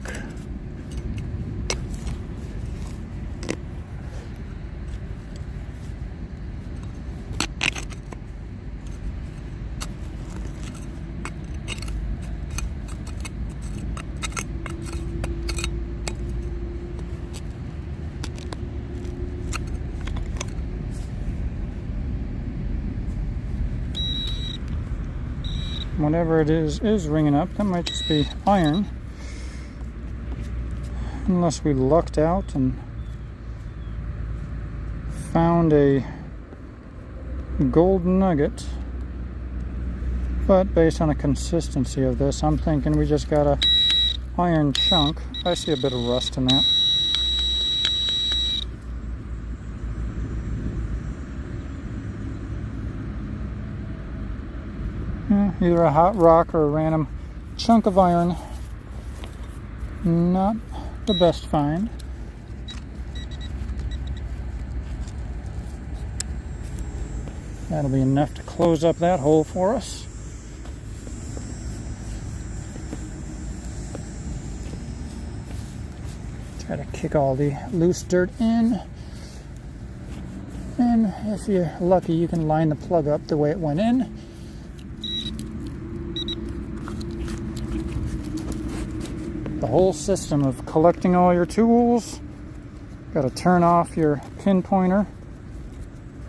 Whatever it is ringing up. That might just be iron. Unless we lucked out and found a gold nugget. But based on the consistency of this, I'm thinking we just got a iron chunk. I see a bit of rust in that. Either a hot rock or a random chunk of iron. Not the best find. That'll be enough to close up that hole for us. Try to kick all the loose dirt in. And if you're lucky, you can line the plug up the way it went in. The whole system of collecting all your tools. Got to turn off your pinpointer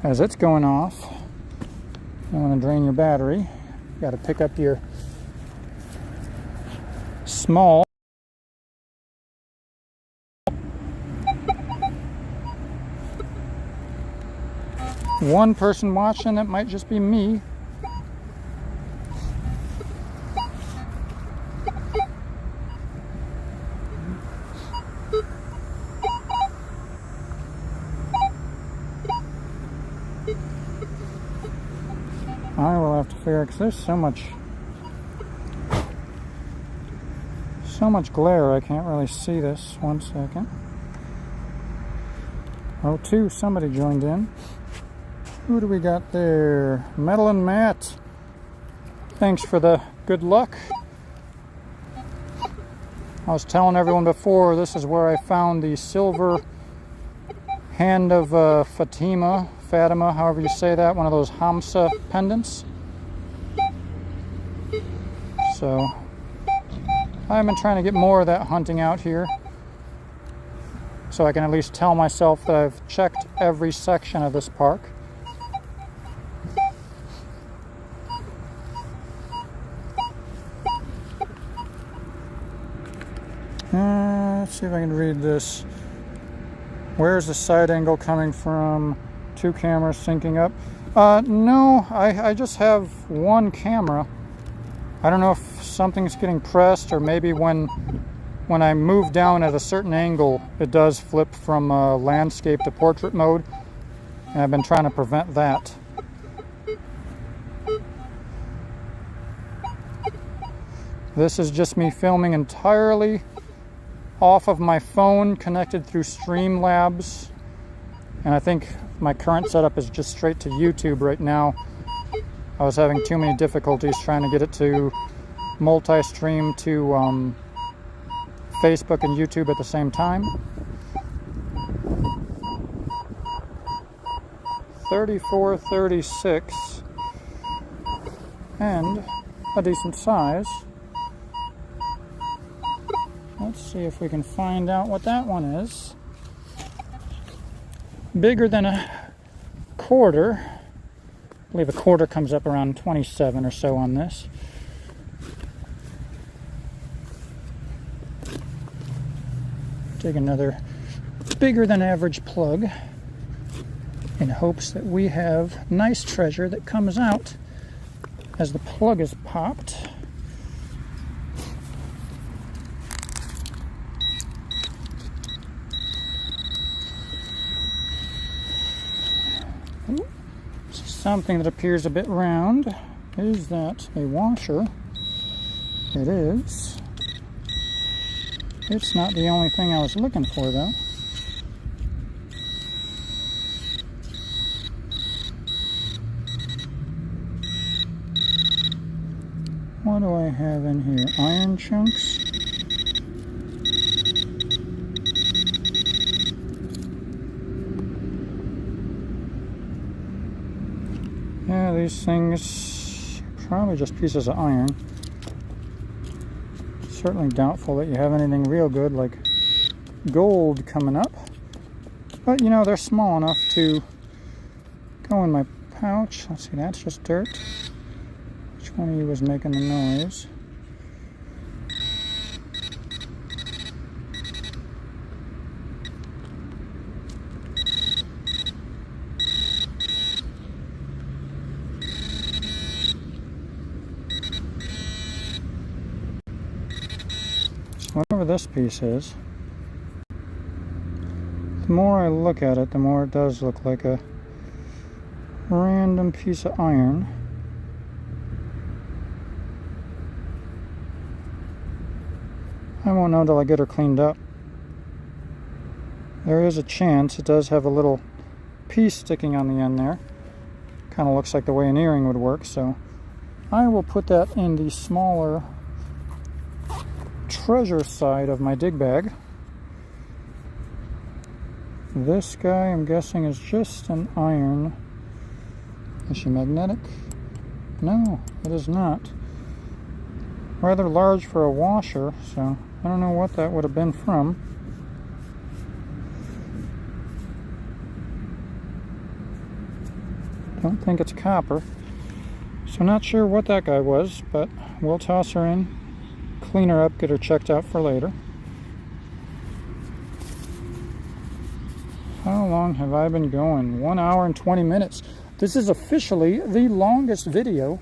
as it's going off. You want to drain your battery. Got to pick up your small. One person watching, that might just be me. I will have to figure, because there's so much glare, I can't really see this. 1 second. Oh, somebody joined in. Who do we got there? Metal and Matt. Thanks for the good luck. I was telling everyone before, this is where I found the silver hand of Fatima, however you say that, one of those Hamsa pendants. So I've been trying to get more of that hunting out here, so I can at least tell myself that I've checked every section of this park. Let's see if I can read this. Where's the side angle coming from? 2 cameras syncing up. No, I just have one camera. I don't know if something's getting pressed, or maybe when I move down at a certain angle, it does flip from landscape to portrait mode, and I've been trying to prevent that. This is just me filming entirely off of my phone, connected through Streamlabs, and I think my current setup is just straight to YouTube right now. I was having too many difficulties trying to get it to multi-stream to Facebook and YouTube at the same time. 34-36, and a decent size. Let's see if we can find out what that one is. Bigger than a quarter. I believe a quarter comes up around 27 or so on this. Take another bigger than average plug in hopes that we have nice treasure that comes out as the plug is popped. Something that appears a bit round. Is that a washer? It is. It's not the only thing I was looking for, though. What do I have in here? Iron chunks? Yeah, these things, probably just pieces of iron. Certainly doubtful that you have anything real good like gold coming up. But, you know, they're small enough to go in my pouch. Let's see, that's just dirt. Which one of you was making the noise? Whatever this piece is, the more I look at it, the more it does look like a random piece of iron. I won't know till I get her cleaned up. There is a chance it does have a little piece sticking on the end there. Kind of looks like the way an earring would work, so I will put that in the smaller treasure side of my dig bag. This guy, I'm guessing, is just an iron. Is she magnetic? No, it is not. Rather large for a washer, so I don't know what that would have been from. Don't think it's copper. So not sure what that guy was, but we'll toss her in, clean her up, get her checked out for later. How long have I been going? 1 hour and 20 minutes. This is officially the longest video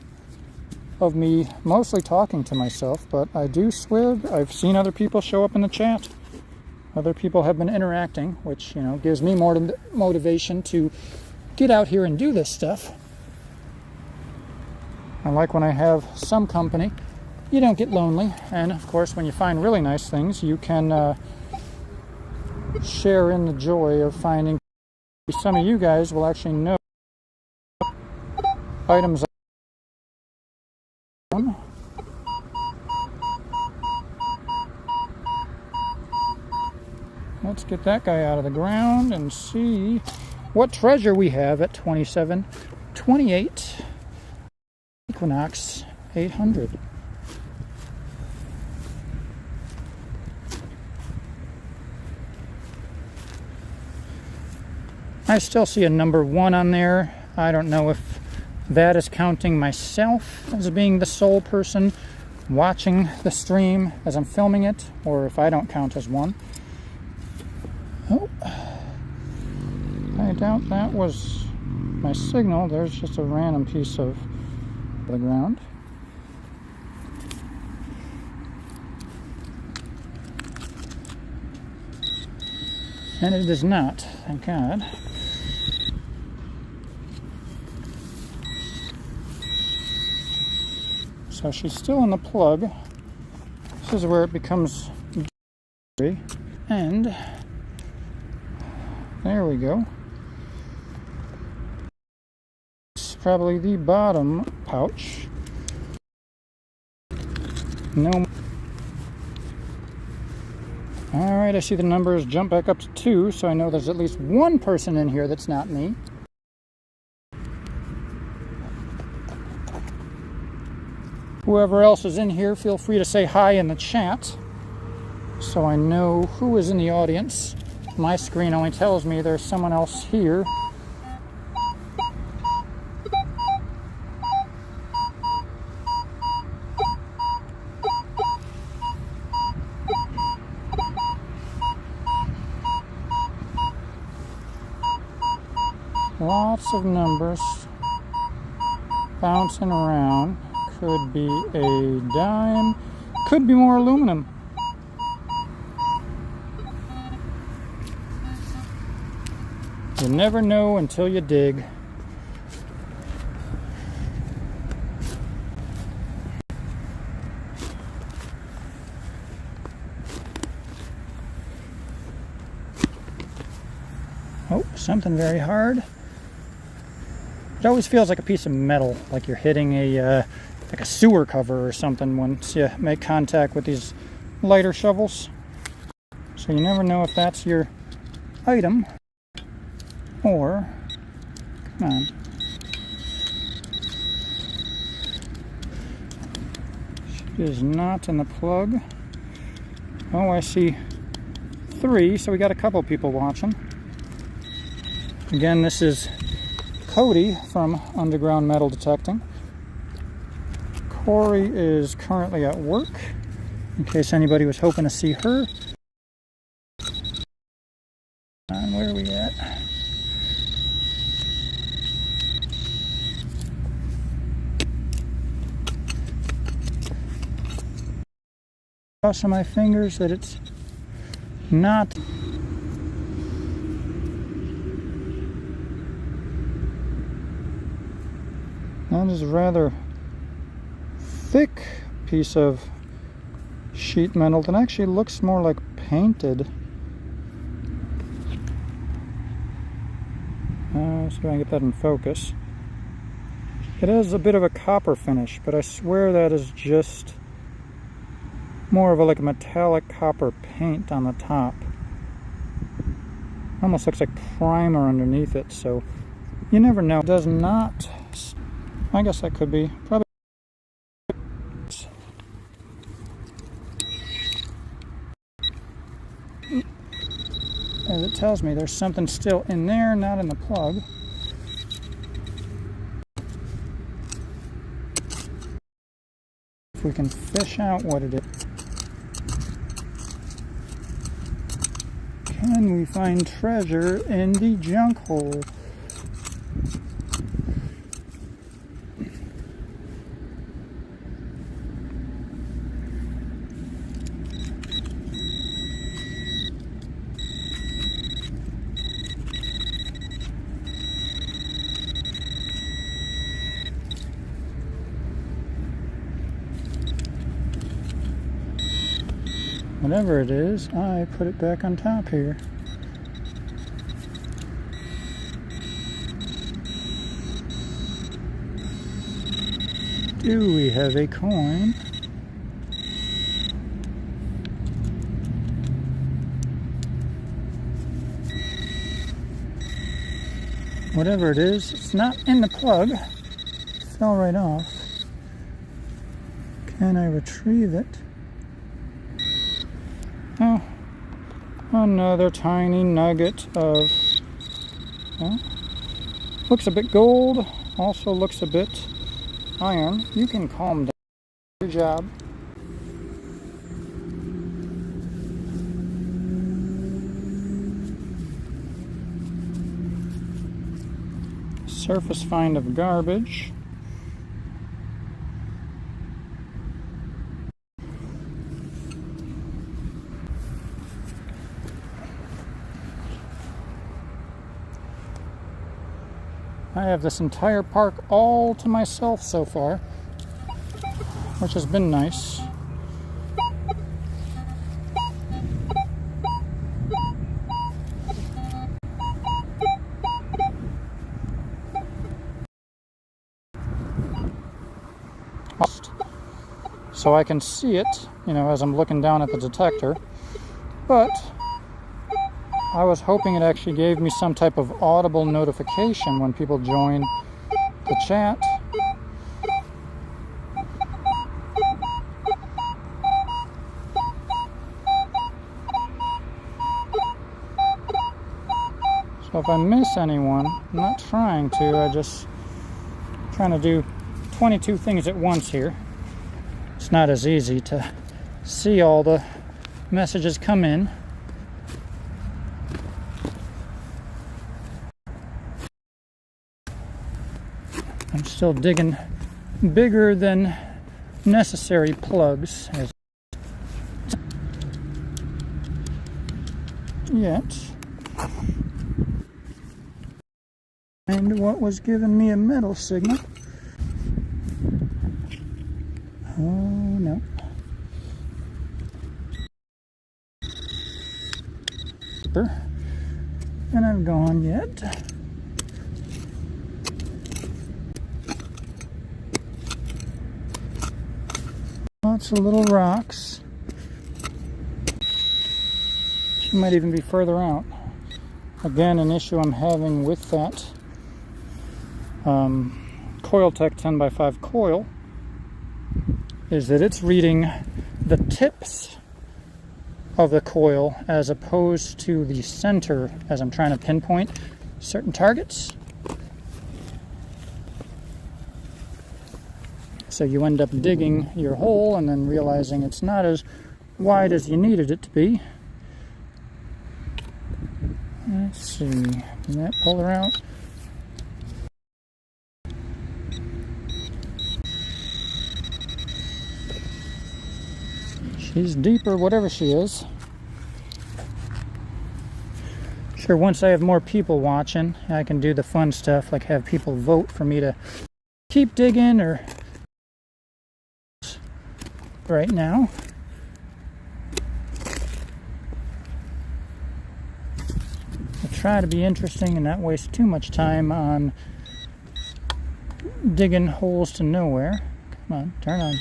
of me mostly talking to myself, but I do swear I've seen other people show up in the chat. Other people have been interacting, which, you know, gives me more motivation to get out here and do this stuff. I like when I have some company. You don't get lonely, and of course when you find really nice things, you can share in the joy of finding. Some of you guys will actually know items. Let's get that guy out of the ground and see what treasure we have at 2728 Equinox 800. I still see a number 1 on there. I don't know if that is counting myself as being the sole person watching the stream as I'm filming it, or if I don't count as one. Oh, I doubt that was my signal. There's just a random piece of the ground. And it is not, thank God. So she's still in the plug. This is where it becomes dirty. And there we go. It's probably the bottom pouch. No. Alright, I see the numbers jump back up to 2, so I know there's at least one person in here that's not me. Whoever else is in here, feel free to say hi in the chat so I know who is in the audience. My screen only tells me there's someone else here. Lots of numbers bouncing around. Could be a dime, could be more aluminum. You never know until you dig. Oh, something very hard. It always feels like a piece of metal, like you're hitting a sewer cover or something once you make contact with these lighter shovels. So you never know if that's your item or, come on. She is not in the plug. Oh, I see 3, so we got a couple people watching. Again, this is Cody from Underground Metal Detecting. Corey is currently at work, in case anybody was hoping to see her. And where are we at? Crossing my fingers that it's not. That is a rather thick piece of sheet metal that actually looks more like painted. See if I can get that in focus. It has a bit of a copper finish, but I swear that is just more of a metallic copper paint on the top. Almost looks like primer underneath it, so you never know. It does not. I guess that could be. Probably. As it tells me, there's something still in there, not in the plug. If we can fish out what it is. Can we find treasure in the junk hole? Whatever it is, I put it back on top here. Do we have a coin? Whatever it is, it's not in the plug. It fell right off. Can I retrieve it? Oh, another tiny nugget of, well, looks a bit gold, also looks a bit iron. You can calm down. Good job. Surface find of garbage. I have this entire park all to myself so far, which has been nice. So I can see it, you know, as I'm looking down at the detector, but I was hoping it actually gave me some type of audible notification when people join the chat. So if I miss anyone, I'm not trying to, I just trying to do 22 things at once here. It's not as easy to see all the messages come in. I'm still digging bigger than necessary plugs yet. And what was giving me a metal signal? Oh no. And I've gone yet. Lots of little rocks. She might even be further out. Again, an issue I'm having with that Coiltech 10x5 coil is that it's reading the tips of the coil as opposed to the center as I'm trying to pinpoint certain targets. So you end up digging your hole and then realizing it's not as wide as you needed it to be. Let's see, can that pull her out? She's deeper, whatever she is. Sure, once I have more people watching, I can do the fun stuff, like have people vote for me to keep digging or... Right now, I try to be interesting and not waste too much time on digging holes to nowhere. Come on, turn on.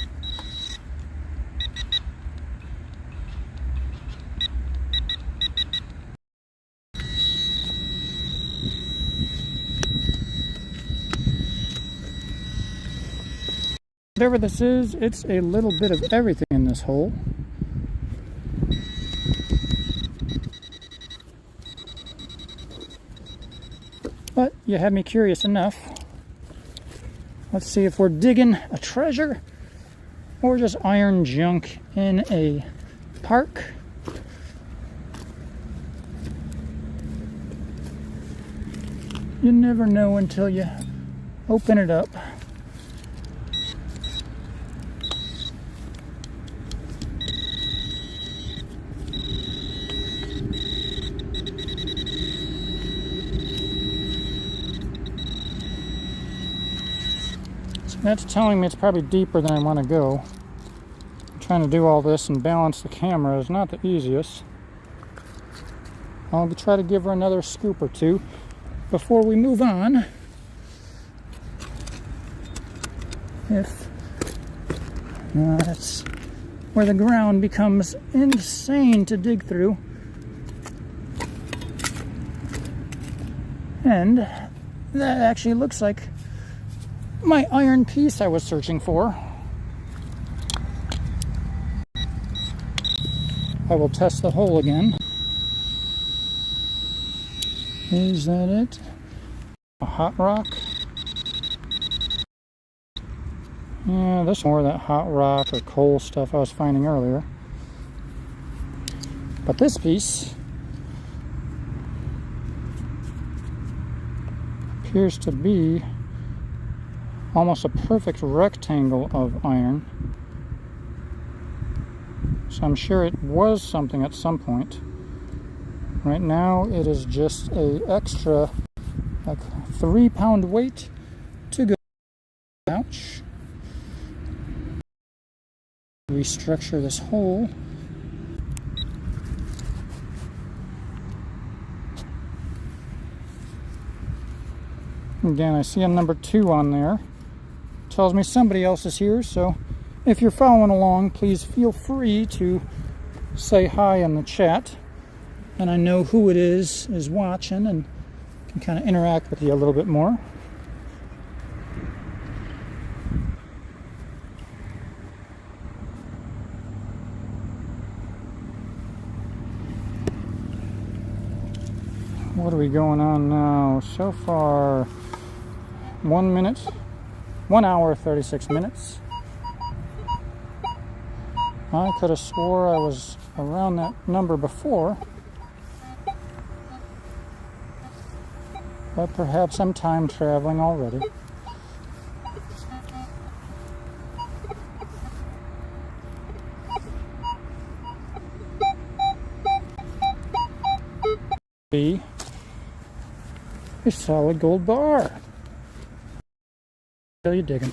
Whatever this is, it's a little bit of everything in this hole. But you had me curious enough. Let's see if we're digging a treasure or just iron junk in a park. You never know until you open it up. That's telling me it's probably deeper than I want to go. Trying to do all this and balance the camera is not the easiest. I'll try to give her another scoop or two before we move on. That's where the ground becomes insane to dig through. And that actually looks like my iron piece I was searching for. I will test the hole again. Is that it? A hot rock? Yeah, this is more of that hot rock or coal stuff I was finding earlier. But this piece appears to be almost a perfect rectangle of iron. So I'm sure it was something at some point. Right now it is just a extra like 3-pound weight to go. Ouch. Restructure this hole. Again, I see a number 2 on there. Tells me somebody else is here, so if you're following along, please feel free to say hi in the chat. And I know who it is watching and can kind of interact with you a little bit more. What are we going on now? So far, 1 hour, 36 minutes. I could have swore I was around that number before. But perhaps I'm time traveling already. B. A solid gold bar. How you digging?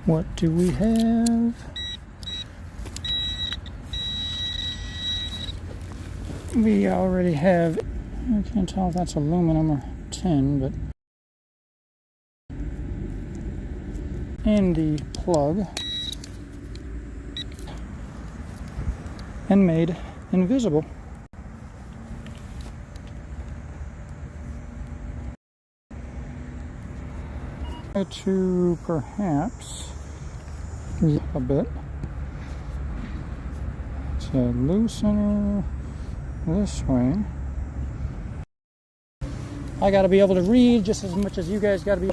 What do we have? We already have, I can't tell if that's aluminum or tin, but and the plug, and made invisible. To perhaps a bit to loosen this way. I got to be able to read just as much as you guys got to be.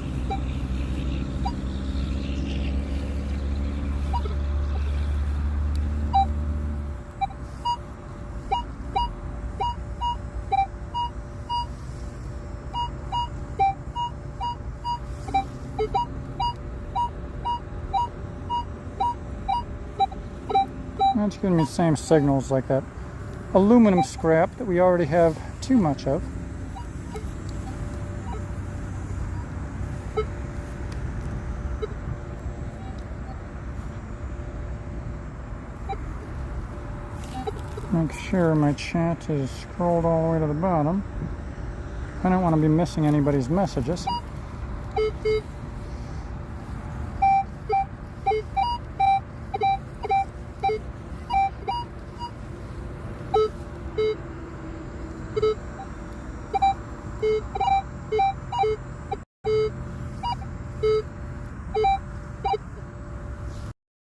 That's giving me the same signals like that aluminum scrap that we already have too much of. Make sure my chat is scrolled all the way to the bottom. I don't want to be missing anybody's messages.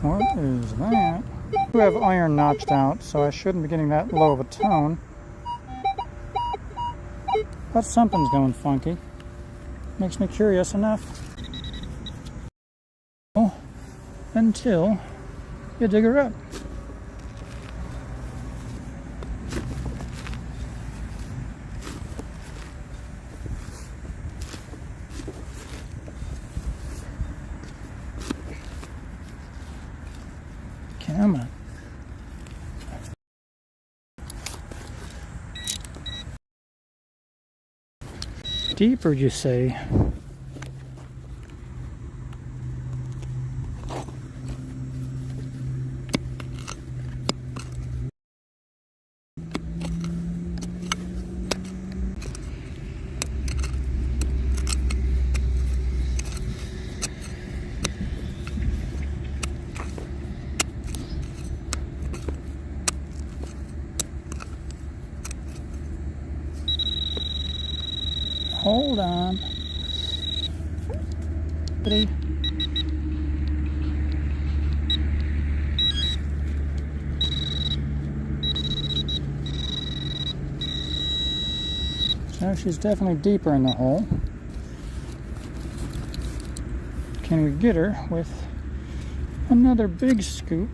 What is that? I do have iron notched out, so I shouldn't be getting that low of a tone. But something's going funky. Makes me curious enough. Until you dig her up. Come on. Deeper, you say? Hold on. So she's definitely deeper in the hole. Can we get her with another big scoop.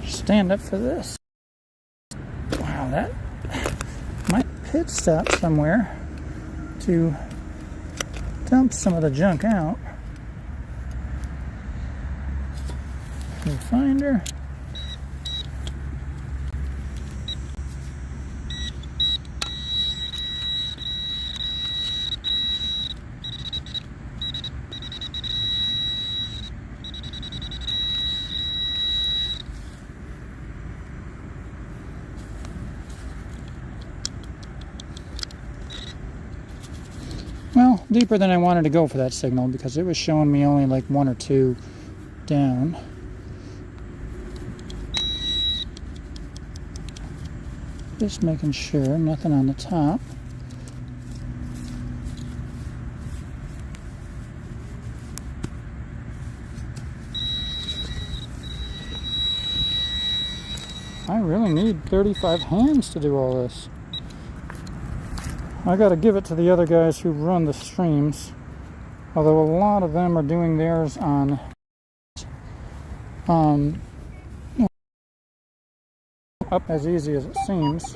Stand up for this. Wow, that might pit stop somewhere to dump some of the junk out. Finder. Well, deeper than I wanted to go for that signal because it was showing me only like 1 or 2 down. Just making sure nothing on the top. I really need 35 hands to do all this. I gotta give it to the other guys who run the streams, although a lot of them are doing theirs on up as easy as it seems.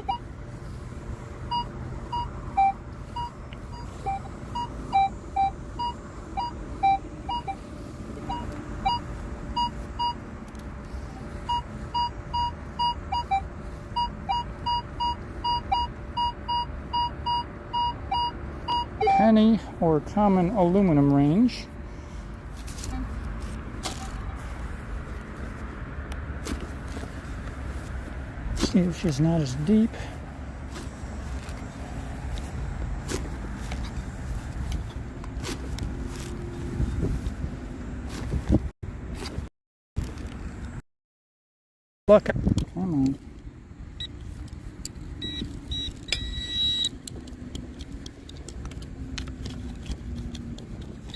Penny or common aluminum range. See if she's not as deep. Look, come on.